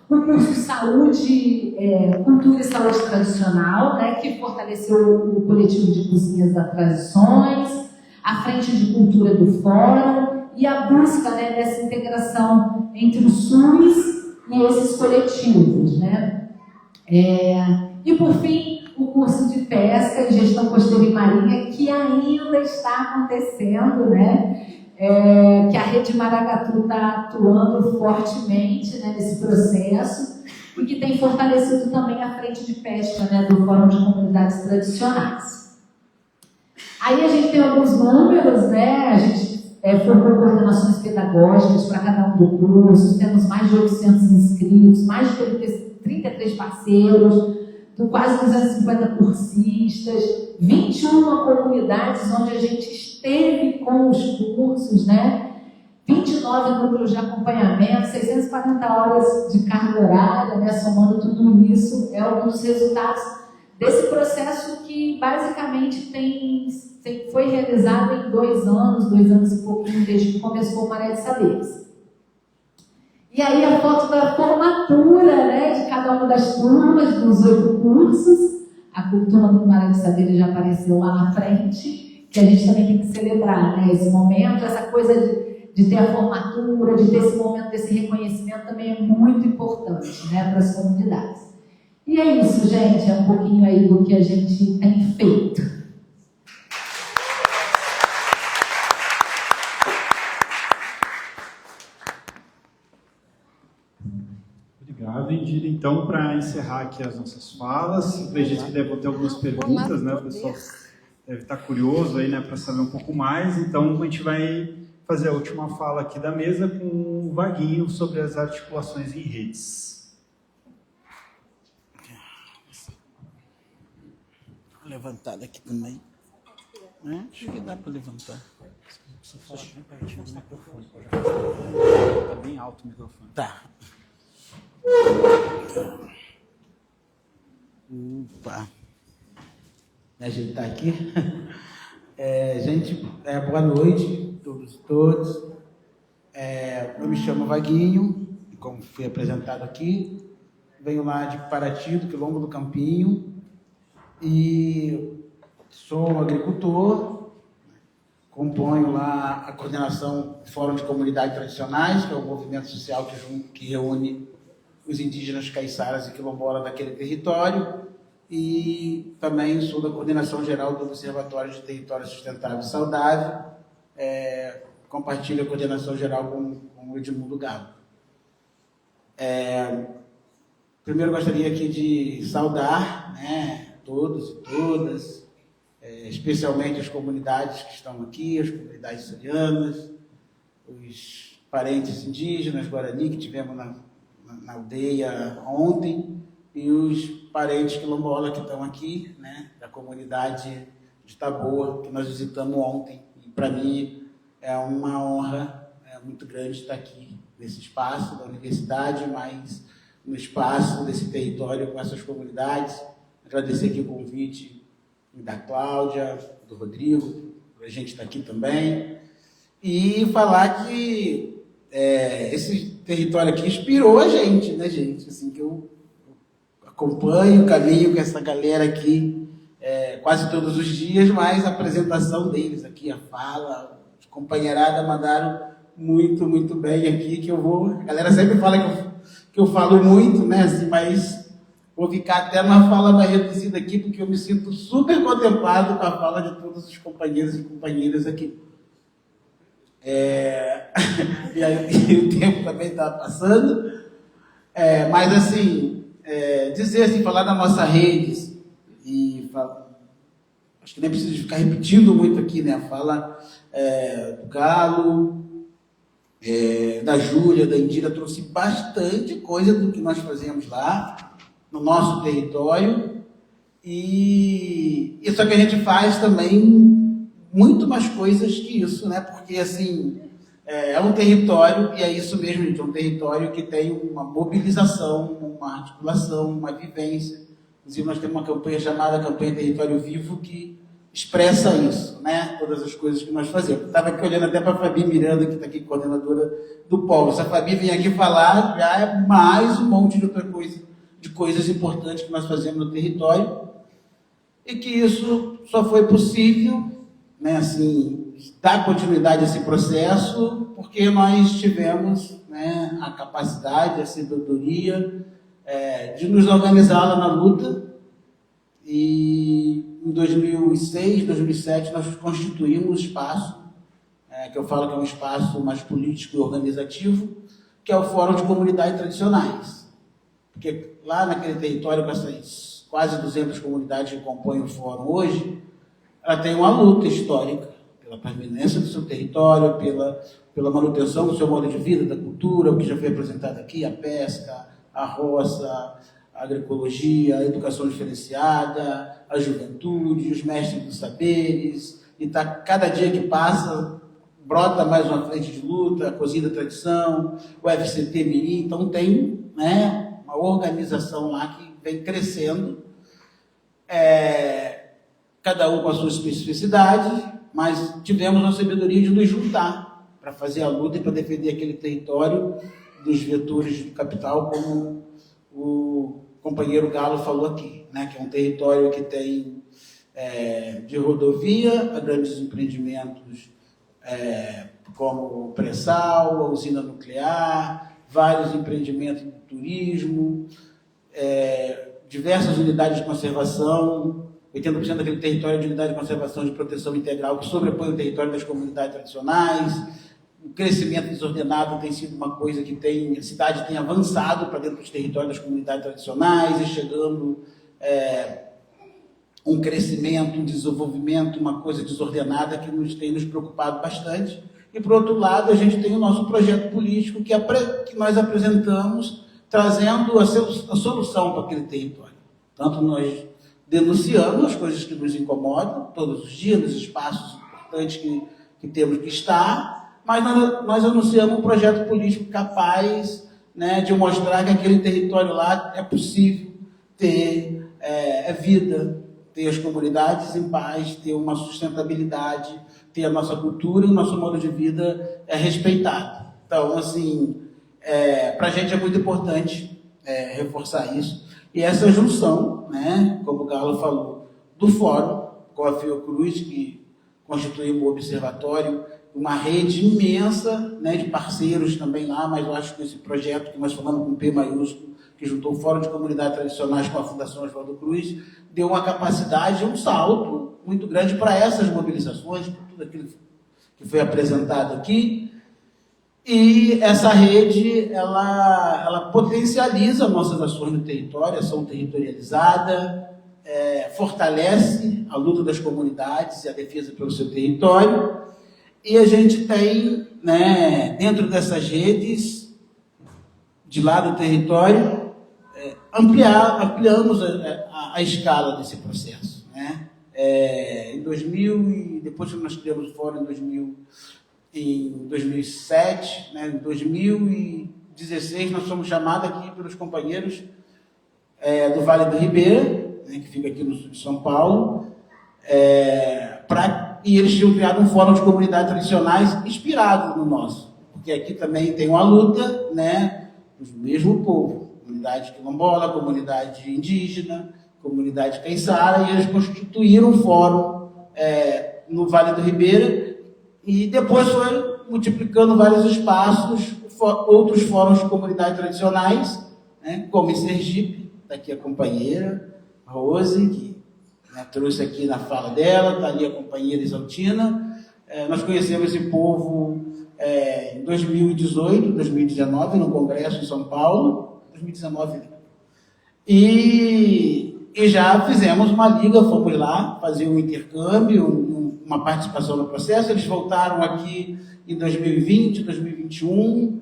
Speaker 5: O curso de saúde, cultura e saúde tradicional, né, que fortaleceu o coletivo de cozinhas das tradições, a frente de cultura do fórum e a busca, né, dessa integração entre o SUS e esses coletivos, né. E por fim, o curso de pesca e gestão costeira e marinha, que ainda está acontecendo, né? Que a Rede Maracatu está atuando fortemente, né, nesse processo, e que tem fortalecido também a frente de pesca, né, do Fórum de Comunidades Tradicionais. Aí a gente tem alguns números, né? A gente formou coordenações pedagógicas para cada um do curso, temos mais de 800 inscritos, mais de 33 parceiros, quase 250 cursistas, 21 comunidades onde a gente esteve com os cursos, né? 29 núcleos de acompanhamento, 640 horas de carga horária, né? Somando tudo isso, é um dos resultados desse processo que basicamente foi realizado em 2 anos e pouquinho, desde que começou o Maré de Saberes. E aí a foto da formatura, né, de cada uma das turmas dos 8 cursos. A turma do Maré de Saberes já apareceu lá na frente. que a gente também tem que celebrar, né? Esse momento, essa coisa de ter a formatura, de ter esse momento desse reconhecimento também é muito importante, né, para as comunidades. E é isso, gente, é um pouquinho aí do que a gente tem feito.
Speaker 2: Obrigado, Indira. Então, para encerrar aqui as nossas falas, acredito que deve ter algumas perguntas, né? O pessoal deve estar curioso aí, né, para saber um pouco mais. Então, a gente vai fazer a última fala aqui da mesa com o Vaguinho sobre as articulações em redes.
Speaker 6: Vou levantar daqui também. Acho que dá para levantar.
Speaker 2: Você fala bem pertinho do microfone. Está bem alto o microfone.
Speaker 6: Tá. Opa. Me ajeitar aqui. Gente, boa noite, todos e todas. Eu me chamo Vaguinho, como fui apresentado aqui. Venho lá de Paraty, do Quilombo do Campinho. E sou um agricultor. Componho lá a coordenação do Fórum de Comunidades Tradicionais, que é o movimento social que reúne os indígenas caiçaras e quilombolas daquele território, e também sou da coordenação geral do Observatório de Território Sustentável e Saudável, compartilho a coordenação geral com o Edmundo Galo. Primeiro gostaria aqui de saudar, né, todos e todas, especialmente as comunidades que estão aqui, as comunidades sorianas, os parentes indígenas, Guarani, que tivemos na aldeia ontem, e os parentes quilombola que estão aqui, né, da comunidade de Taboa, que nós visitamos ontem. E para mim é uma honra muito grande estar aqui nesse espaço da universidade, mas no espaço desse território com essas comunidades. Agradecer aqui o convite da Cláudia, do Rodrigo, a gente está aqui também, e falar que esse território aqui inspirou a gente, né, gente? Assim, que eu acompanho o caminho com essa galera aqui quase todos os dias, mas a apresentação deles aqui, a fala, os companheirada mandaram muito, muito bem aqui, que eu vou... A galera sempre fala que eu falo muito, né, assim, mas vou ficar até numa fala mais reduzida aqui, porque eu me sinto super contemplado com a fala de todos os companheiros e companheiras aqui. E o tempo também está passando, mas assim, dizer assim, falar da nossa rede, e acho que nem preciso ficar repetindo muito aqui, né? A fala do Galo, da Júlia, da Indira, trouxe bastante coisa do que nós fazemos lá, no nosso território, e só que a gente faz também muito mais coisas que isso, né? Porque, assim, é um território, e é isso mesmo, gente, é um território que tem uma mobilização, uma articulação, uma vivência. Inclusive, nós temos uma campanha chamada Campanha Território Vivo, que expressa isso, né? Todas as coisas que nós fazemos. Eu estava aqui olhando até para a Fabi Miranda, que está aqui, coordenadora do Polo. Se a Fabi vem aqui falar, já é mais um monte de outra coisa, de coisas importantes que nós fazemos no território, e que isso só foi possível, né, assim, dar continuidade a esse processo, porque nós tivemos, né, a capacidade, a sabedoria de nos organizar lá na luta, e em 2006, 2007, nós constituímos um espaço, que eu falo que é um espaço mais político e organizativo, que é o Fórum de Comunidades Tradicionais. Porque lá naquele território, com essas quase 200 comunidades que compõem o Fórum hoje, ela tem uma luta histórica pela permanência do seu território, pela manutenção do seu modo de vida, da cultura, o que já foi apresentado aqui, a pesca, a roça, a agroecologia, a educação diferenciada, a juventude, os mestres dos saberes, e cada dia que passa, brota mais uma frente de luta, a Cozinha da Tradição, o FCT Mirim, então tem, né, uma organização lá que vem crescendo, cada um com a sua especificidade, mas tivemos a sabedoria de nos juntar para fazer a luta e para defender aquele território dos vetores do capital, como o companheiro Galo falou aqui, né, que é um território que tem de rodovia a grandes empreendimentos como o pré-sal, a usina nuclear, vários empreendimentos de turismo, diversas unidades de conservação, 80% daquele território de unidade de conservação de proteção integral que sobrepõe o território das comunidades tradicionais. O crescimento desordenado tem sido uma coisa que a cidade tem avançado para dentro dos territórios das comunidades tradicionais e chegando um crescimento, um desenvolvimento, uma coisa desordenada que tem nos preocupado bastante. E, por outro lado, a gente tem o nosso projeto político que nós apresentamos trazendo a solução para aquele território. Tanto nós denunciamos as coisas que nos incomodam, todos os dias, nos espaços importantes que temos que estar, mas nós anunciamos um projeto político capaz, né, de mostrar que aquele território lá é possível ter vida, ter as comunidades em paz, ter uma sustentabilidade, ter a nossa cultura e o nosso modo de vida respeitado. Então, assim, para a gente é muito importante reforçar isso. E essa junção, né, como o Galo falou, do Fórum com a Fiocruz, que constitui um observatório, uma rede imensa, né, de parceiros também lá, mas eu acho que esse projeto que nós falamos com P maiúsculo, que juntou o Fórum de Comunidades Tradicionais com a Fundação Oswaldo Cruz, deu uma capacidade, um salto muito grande para essas mobilizações, por tudo aquilo que foi apresentado aqui. E essa rede, ela potencializa nossas ações no território, ação territorializada, fortalece a luta das comunidades e a defesa pelo seu território. E a gente tem, né, dentro dessas redes, de lá do território, ampliamos a escala desse processo, né? Em 2000, e depois que nós criamos o Fórum em 2007, né, em 2016, nós fomos chamados aqui pelos companheiros do Vale do Ribeira, né, que fica aqui no sul de São Paulo, e eles tinham criado um fórum de comunidades tradicionais inspirado no nosso, porque aqui também tem uma luta, né, do mesmo povo, comunidade quilombola, comunidade indígena, comunidade caiçara, e eles constituíram um fórum no Vale do Ribeira, e depois foi multiplicando vários espaços, outros fóruns de comunidades tradicionais, né, como em Sergipe, está aqui a companheira Rose, que, né, trouxe aqui na fala dela, está ali a companheira Isaltina. Nós conhecemos esse povo em 2018, 2019, no Congresso em São Paulo, 2019, e já fizemos uma liga, fomos lá fazer um intercâmbio, uma participação no processo. Eles voltaram aqui em 2020, 2021,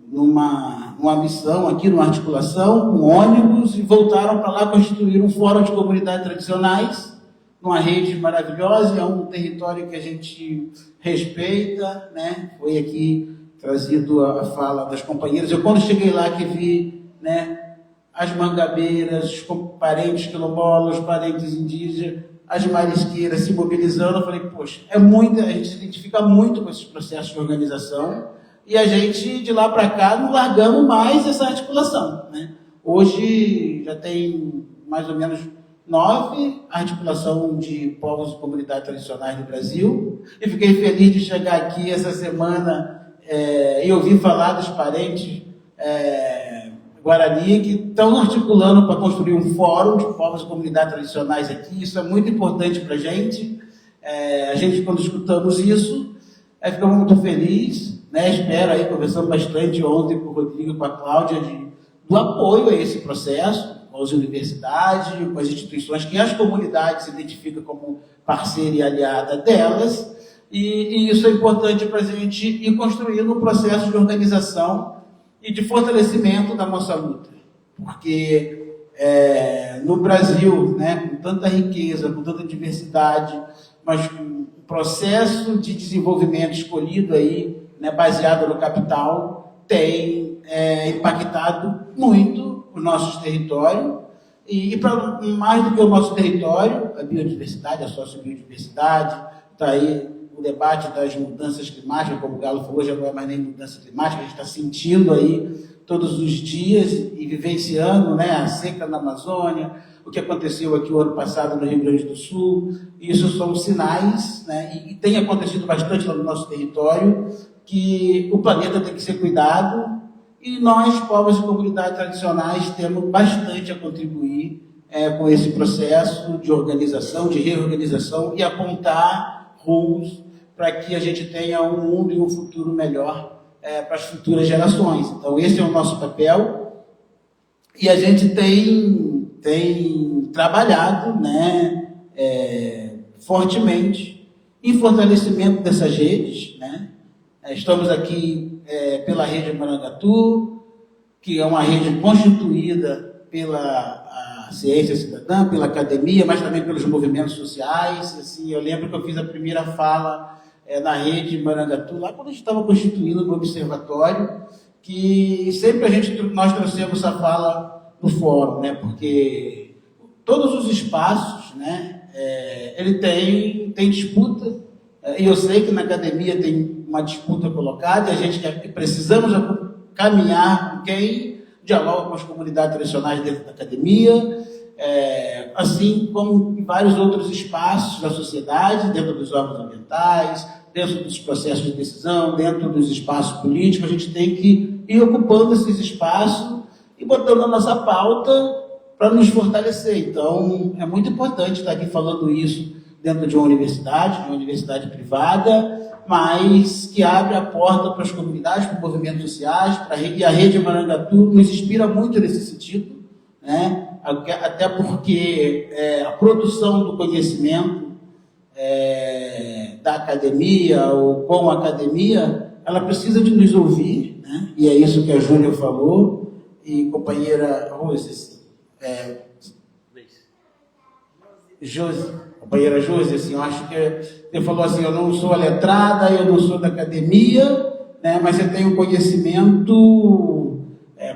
Speaker 6: numa missão aqui, numa articulação, com ônibus, e voltaram para lá constituir um fórum de comunidades tradicionais, numa rede maravilhosa. É um território que a gente respeita, né? Foi aqui trazido a fala das companheiras. Eu, quando cheguei lá, que vi, né, as mangabeiras, os parentes quilombolas, os parentes indígenas, as marisqueiras se mobilizando, eu falei, poxa, a gente se identifica muito com esses processos de organização, e a gente, de lá para cá, não largamos mais essa articulação, né? Hoje já tem mais ou menos 9 articulação de povos e comunidades tradicionais do Brasil, e fiquei feliz de chegar aqui essa semana e ouvir falar dos parentes Guarani, que estão articulando para construir um fórum de povos e comunidades tradicionais aqui. Isso é muito importante para a gente. A gente, quando escutamos isso, ficamos muito felizes, né? Espero aí, conversamos bastante ontem com o Rodrigo e com a Cláudia, do apoio a esse processo, com as universidades, com as instituições que as comunidades se identificam como parceira e aliada delas, e isso é importante para a gente ir construindo um processo de organização e de fortalecimento da nossa luta, porque no Brasil, né, com tanta riqueza, com tanta diversidade, mas com um processo de desenvolvimento escolhido aí, né, baseado no capital, tem impactado muito os nossos territórios, e para mais do que o nosso território, a biodiversidade, a sociobiodiversidade, está aí o debate das mudanças climáticas, como o Galo falou, já não é mais nem mudança climática, a gente está sentindo aí todos os dias e vivenciando, né, a seca na Amazônia, o que aconteceu aqui o ano passado no Rio Grande do Sul. Isso são sinais, né, e tem acontecido bastante lá no nosso território, que o planeta tem que ser cuidado e nós, povos e comunidades tradicionais, temos bastante a contribuir com esse processo de organização, de reorganização e apontar rumos para que a gente tenha um mundo e um futuro melhor para as futuras gerações. Então, esse é o nosso papel e a gente tem trabalhado, né, fortemente em fortalecimento dessas redes, né? Estamos aqui pela Rede Marangatu, que é uma rede constituída pela ciência cidadã, pela academia, mas também pelos movimentos sociais. Assim, eu lembro que eu fiz a primeira fala na Rede Marangatu, lá quando a gente estava constituindo no observatório, que sempre nós trouxemos essa fala no fórum, né? Porque todos os espaços, né, ele tem disputa, e eu sei que na academia tem uma disputa colocada, e a gente precisamos caminhar com quem dialoga com as comunidades tradicionais dentro da academia, assim como em vários outros espaços da sociedade, dentro dos órgãos ambientais, dentro dos processos de decisão, dentro dos espaços políticos. A gente tem que ir ocupando esses espaços e botando a nossa pauta para nos fortalecer. Então, é muito importante estar aqui falando isso dentro de uma universidade privada, mas que abre a porta para as comunidades, para os movimentos sociais, e a Rede Marangatu nos inspira muito nesse sentido, né? Até porque a produção do conhecimento da academia ou com a academia, ela precisa de nos ouvir, né? E é isso que a Júlia falou, e companheira Rose, companheira Josi, assim, eu acho que você falou assim, eu não sou letrada, eu não sou da academia, né, mas eu tenho um conhecimento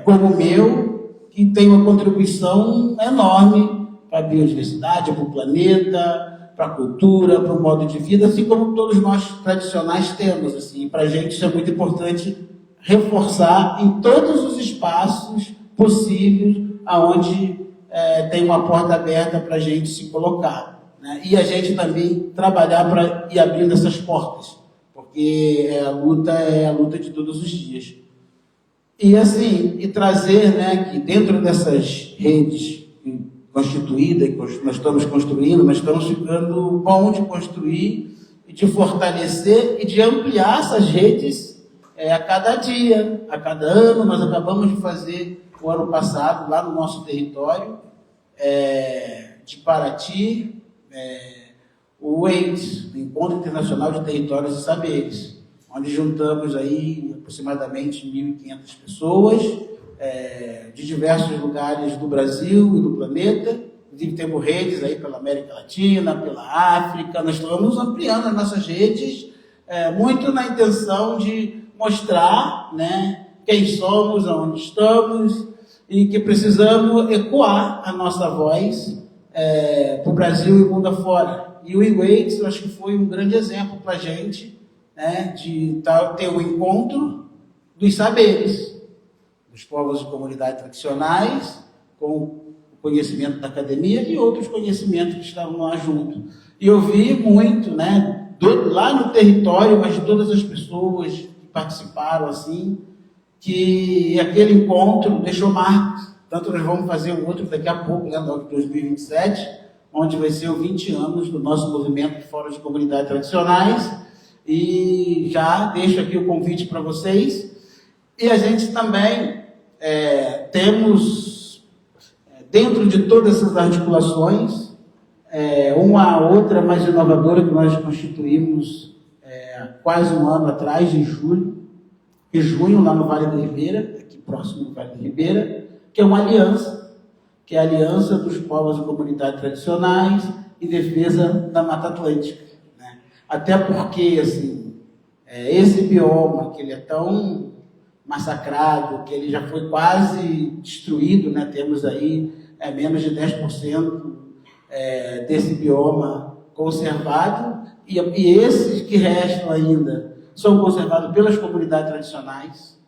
Speaker 6: como o meu, que tem uma contribuição enorme para a biodiversidade, para o planeta, para a cultura, para o modo de vida, assim como todos nós tradicionais temos. Assim, para a gente isso é muito importante reforçar em todos os espaços possíveis aonde tem uma porta aberta para a gente se colocar, né? E a gente também trabalhar para ir abrindo essas portas, porque a luta de todos os dias. E assim, e trazer, né, que dentro dessas redes constituídas, que nós estamos construindo, mas estamos ficando bom de construir e de fortalecer e de ampliar essas redes a cada dia, a cada ano. Nós acabamos de fazer o ano passado, lá no nosso território, de Paraty, o WAIT, o Encontro Internacional de Territórios e Saberes, onde juntamos aí aproximadamente 1.500 pessoas de diversos lugares do Brasil e do planeta. Inclusive temos redes aí pela América Latina, pela África. Nós estamos ampliando as nossas redes, muito na intenção de mostrar, né, quem somos, aonde estamos, e que precisamos ecoar a nossa voz para o Brasil e o mundo afora. E o IWAITS, eu acho que foi um grande exemplo para a gente, né, de ter um encontro dos saberes, dos povos e comunidades tradicionais, com o conhecimento da academia e outros conhecimentos que estavam lá junto. E eu vi muito, né, lá no território, mas de todas as pessoas que participaram, assim, que aquele encontro deixou marcas. Tanto nós vamos fazer um outro daqui a pouco, né, em 2027, onde vai ser os 20 anos do nosso movimento de Fórum de Comunidades Tradicionais. E já deixo aqui o convite para vocês. E a gente também temos, dentro de todas essas articulações, uma outra mais inovadora que nós constituímos quase um ano atrás, em junho, lá no Vale do Ribeira, aqui próximo do Vale do Ribeira, que é uma aliança, que é a Aliança dos Povos e Comunidades Tradicionais e Defesa da Mata Atlântica, né? Até porque, assim, esse bioma, que ele é tão massacrado, que ele já foi quase destruído, né? Temos aí menos de 10% desse bioma conservado, e esses que restam ainda são conservados pelas comunidades tradicionais.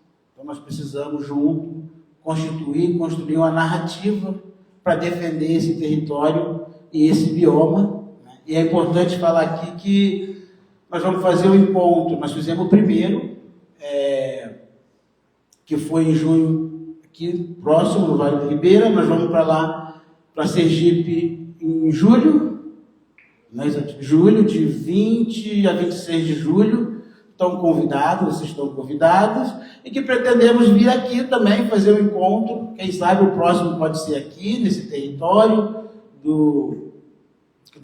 Speaker 6: Então nós precisamos, junto, construir uma narrativa para defender esse território e esse bioma, né? E é importante falar aqui que nós vamos fazer um encontro. Nós fizemos o primeiro, que foi em junho, aqui próximo, no Vale do Ribeira. Nós vamos para lá, para Sergipe, em julho, né? Julho, de 20 a 26 de julho. Estão convidados, vocês estão convidados, e que pretendemos vir aqui também fazer um encontro. Quem sabe o próximo pode ser aqui, nesse território do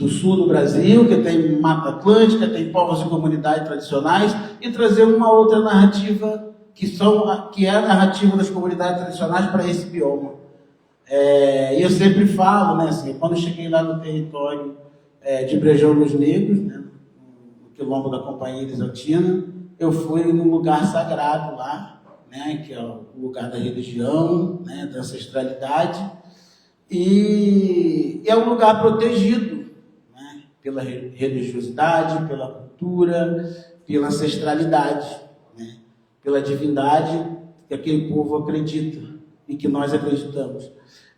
Speaker 6: sul do Brasil, que tem Mata Atlântica, tem povos e comunidades tradicionais, e trazer uma outra narrativa, que é a narrativa das comunidades tradicionais para esse bioma. E eu sempre falo, né, assim, quando eu cheguei lá no território de Brejão dos Negros, né, no quilombo da Companhia Exaltina, eu fui num lugar sagrado lá, né, que é o lugar da religião, né, da ancestralidade, e é um lugar protegido, né, pela religiosidade, pela cultura, pela ancestralidade, né, pela divindade que aquele povo acredita e que nós acreditamos.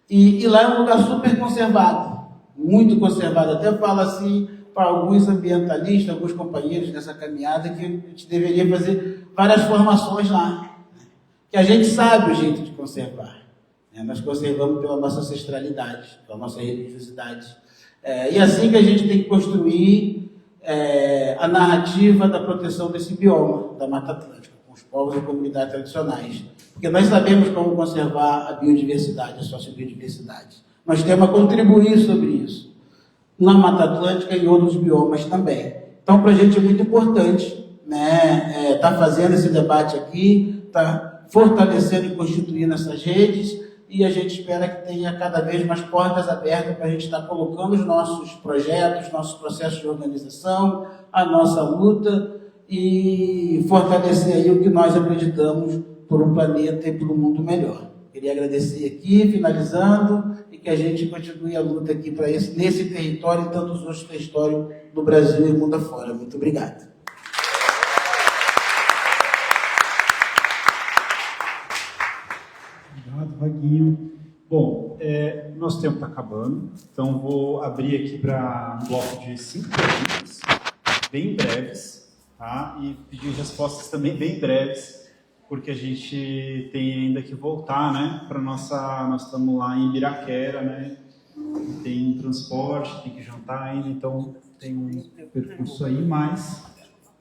Speaker 6: E lá é um lugar super conservado, muito conservado. Até falo assim para alguns ambientalistas, alguns companheiros nessa caminhada, que a gente deveria fazer várias formações lá, né? Que a gente sabe o jeito de conservar, né? Nós conservamos pela nossa ancestralidade, pela nossa religiosidade. E assim que a gente tem que construir a narrativa da proteção desse bioma, da Mata Atlântica, com os povos e comunidades tradicionais. Porque nós sabemos como conservar a biodiversidade, a sociobiodiversidade. Nós temos a contribuir sobre isso, na Mata Atlântica e em outros biomas também. Então, para a gente é muito importante, né, tá fazendo esse debate aqui, tá fortalecendo e constituindo essas redes, e a gente espera que tenha cada vez mais portas abertas para a gente estar colocando os nossos projetos, nossos processos de organização, a nossa luta, e fortalecer aí o que nós acreditamos por um planeta e por um mundo melhor. Queria agradecer aqui, finalizando, e que a gente continue a luta aqui nesse território e tantos outros territórios do Brasil e mundo afora. Muito obrigado.
Speaker 2: Obrigado, Vaguinho. Bom, nosso tempo está acabando, então vou abrir aqui para um bloco de 5 perguntas, bem breves, tá? E pedir respostas também bem breves, porque a gente tem ainda que voltar, né, para nós estamos lá em Ibiraquera, né, tem transporte, tem que jantar ainda, então tem um percurso aí, mas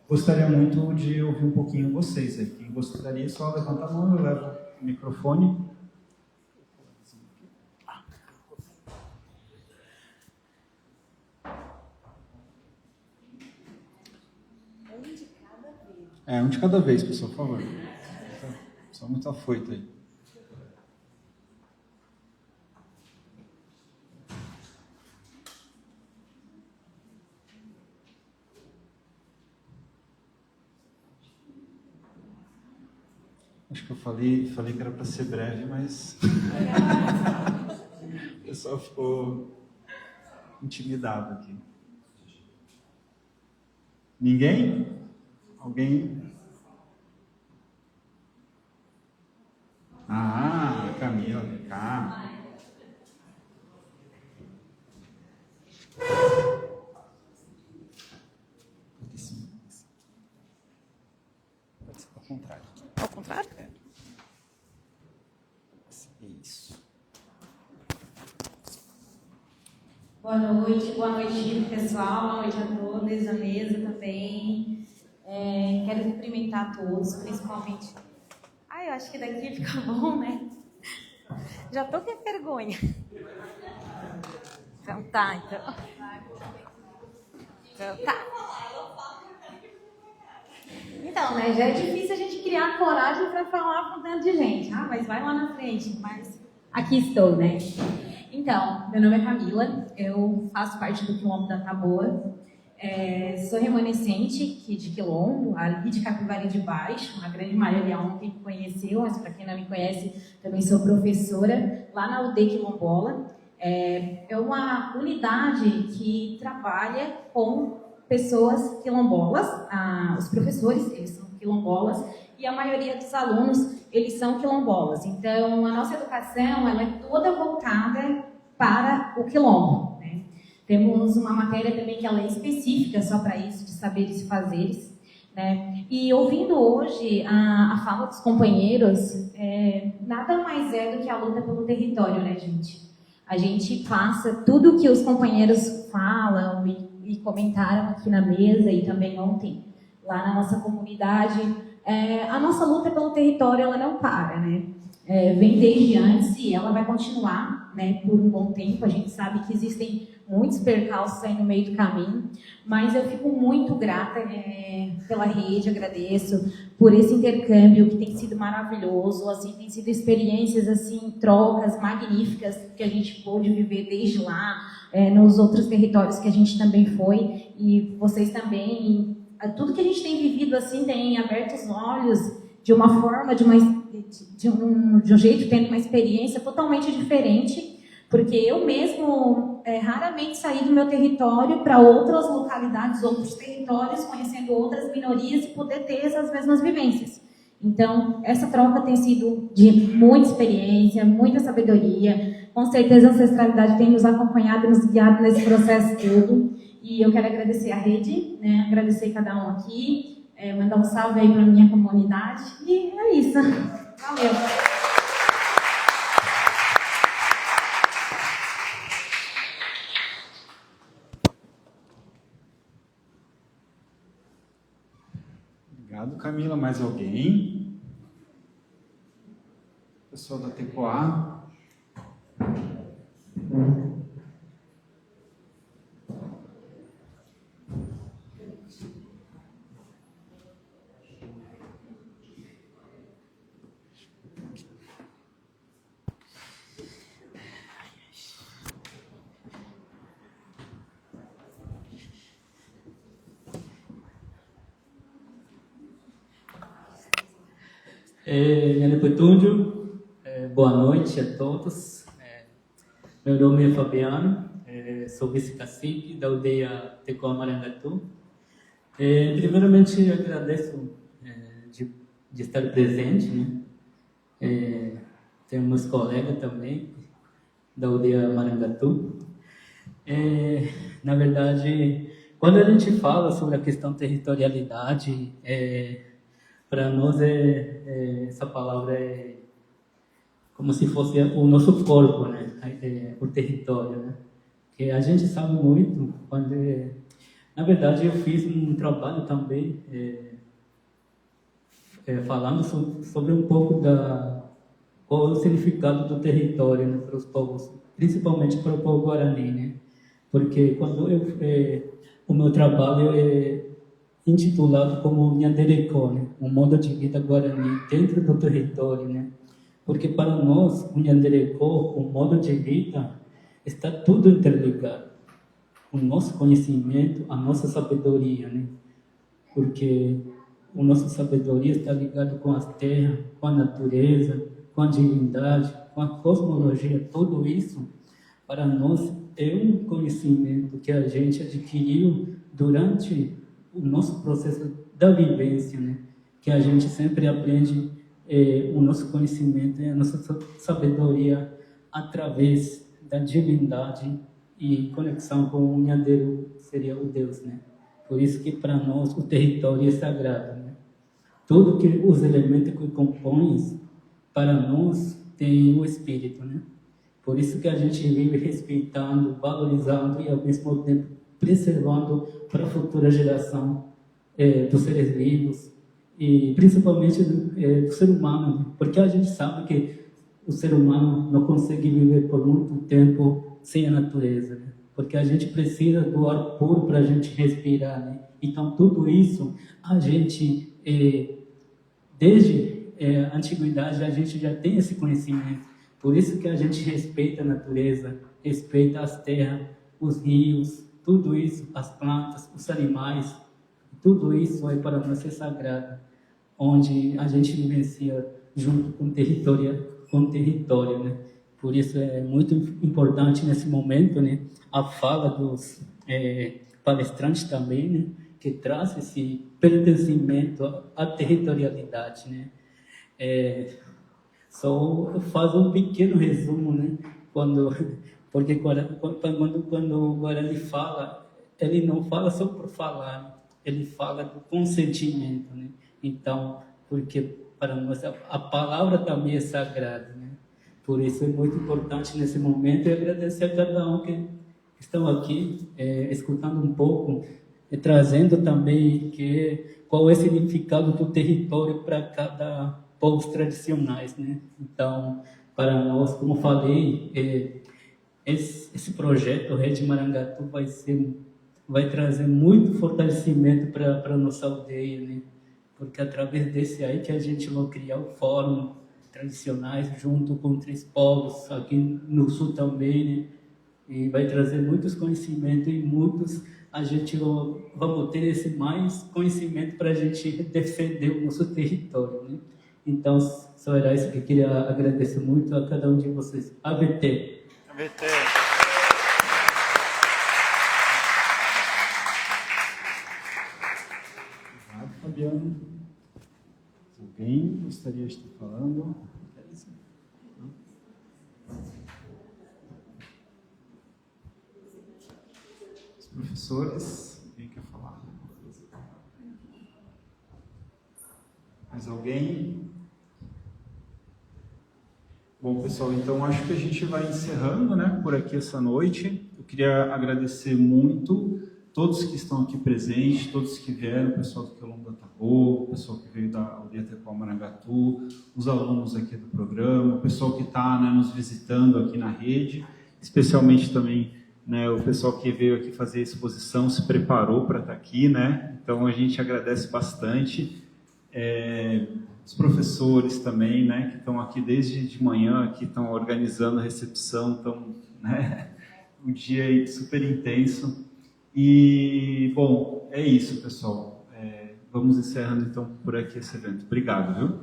Speaker 2: gostaria muito de ouvir um pouquinho vocês aí. Quem gostaria, só levanta a mão, eu levo o microfone. Um de cada vez, pessoal, por favor. Só muito afoito aí. Acho que eu falei que era para ser breve, mas o pessoal ficou intimidado aqui. Ninguém? Alguém? Ah, Camila, vem cá. Pode ser ao contrário.
Speaker 4: Ao contrário?
Speaker 2: Isso.
Speaker 7: Boa noite, pessoal, boa noite a todos, a mesa também. Quero cumprimentar a todos, principalmente. Eu acho que daqui fica bom, né? Já tô com vergonha. Então tá, Então, né, já é difícil a gente criar coragem para falar com tanto de gente. Mas vai lá na frente, mas aqui estou, né? Então, meu nome é Camila, eu faço parte do Quilombo da Taboa. Sou remanescente aqui de Quilombo, ali de Capivari de Baixo, a grande maioria ontem me conheceu, mas para quem não me conhece, também sou professora lá na UD Quilombola. É uma unidade que trabalha com pessoas quilombolas, os professores, eles são quilombolas, e a maioria dos alunos, eles são quilombolas. Então, a nossa educação, ela é toda voltada para o quilombo, né? Temos uma matéria também que ela é específica só para isso, de saberes e fazeres, né? E ouvindo hoje a fala dos companheiros, nada mais é do que a luta pelo território, né, gente? A gente passa tudo que os companheiros falam e comentaram aqui na mesa e também ontem lá na nossa comunidade. A nossa luta pelo território, ela não para, né? Vem desde antes e ela vai continuar, né, por um bom tempo. A gente sabe que existem muitos percalços aí no meio do caminho, mas eu fico muito grata pela rede, agradeço por esse intercâmbio que tem sido maravilhoso, assim, tem sido experiências, assim, trocas magníficas que a gente pôde viver desde lá, nos outros territórios que a gente também foi, e vocês também, tudo que a gente tem vivido, assim, tem aberto os olhos de uma forma, de um jeito, tendo uma experiência totalmente diferente, porque eu mesmo raramente saí do meu território para outras localidades, outros territórios, conhecendo outras minorias e poder ter essas mesmas vivências. Então, essa troca tem sido de muita experiência, muita sabedoria. Com certeza a ancestralidade tem nos acompanhado e nos guiado nesse processo todo. E eu quero agradecer a rede, né? Agradecer cada um aqui, mandar um salve aí para a minha comunidade. E é isso. Valeu!
Speaker 2: Obrigado, Camila. Mais alguém? Pessoal da TECOA.
Speaker 8: Nenepetúndio, boa noite a todos. Meu nome é Fabiano, sou vice-cacique da aldeia Tecoa Marangatu. Primeiramente, eu agradeço de estar presente, né? Tenho meus colegas também da aldeia Marangatu. Na verdade, quando a gente fala sobre a questão territorialidade, para nós essa palavra é como se fosse o nosso corpo, né? O território, né? Que a gente sabe muito quando na verdade eu fiz um trabalho também falando sobre um pouco qual é o significado do território, né, para os povos, principalmente para o povo guarani, né? Porque quando o meu trabalho intitulado como Nhanderecó, né? Um modo de vida guarani dentro do território, né? Porque para nós, o Nhanderecó, o modo de vida, está tudo interligado. O nosso conhecimento, a nossa sabedoria, né? Porque a nossa sabedoria está ligada com as terras, com a natureza, com a divindade, com a cosmologia, tudo isso, para nós, é um conhecimento que a gente adquiriu durante o nosso processo da vivência, né? Que a gente sempre aprende o nosso conhecimento, a nossa sabedoria através da divindade e conexão com o Nhanderu, seria o Deus, né? Por isso que para nós o território é sagrado, né? Tudo que os elementos que compõem, para nós tem o espírito, né? Por isso que a gente vive respeitando, valorizando e ao mesmo tempo preservando para a futura geração dos seres vivos e principalmente do ser humano, porque a gente sabe que o ser humano não consegue viver por muito tempo sem a natureza, né? Porque a gente precisa do ar puro para a gente respirar, né? Então tudo isso a gente desde a antiguidade a gente já tem esse conhecimento, por isso que a gente respeita a natureza, respeita as terras, os rios, tudo isso, as plantas, os animais, tudo isso é para nós ser sagrado, onde a gente vivencia junto com o território, né? Por isso é muito importante nesse momento, né, a fala dos palestrantes também, né, que traz pertencimento à territorialidade, né? Só faço um pequeno resumo, né? Porque quando o Guarani fala, ele não fala só por falar, ele fala do consentimento, né? Então, porque para nós a palavra também é sagrada, né? Por isso é muito importante nesse momento e agradecer a cada um que estão aqui escutando um pouco e trazendo também qual é o significado do território para cada povos tradicionais, né? Então, para nós, como falei, esse projeto Rede Marangatu vai trazer muito fortalecimento para a nossa aldeia, né? Porque através desse aí que a gente vai criar o fórum tradicionais junto com 3 povos aqui no sul também, né? E vai trazer muitos conhecimentos e a gente vamos ter esse mais conhecimento para a gente defender o nosso território, né? Então, só era isso que eu queria agradecer muito a cada um de vocês. ABT.
Speaker 2: ABT. Obrigado, Fabiano. Alguém gostaria de estar falando? Os professores, alguém quer falar? Mais alguém? Bom, pessoal, então acho que a gente vai encerrando, né, por aqui essa noite. Eu queria agradecer muito todos que estão aqui presentes, todos que vieram, o pessoal do Quilombo da Taboa, o pessoal que veio da Aldeia Tecoa Marangatu, os alunos aqui do programa, o pessoal que está, né, nos visitando aqui na rede, especialmente também, né, o pessoal que veio aqui fazer a exposição, se preparou para estar aqui, né? Então a gente agradece bastante. Os professores também, né, que estão aqui desde de manhã, que estão organizando a recepção, estão, né, um dia aí super intenso. E, bom, é isso, pessoal. Vamos encerrando, então, por aqui esse evento. Obrigado, viu?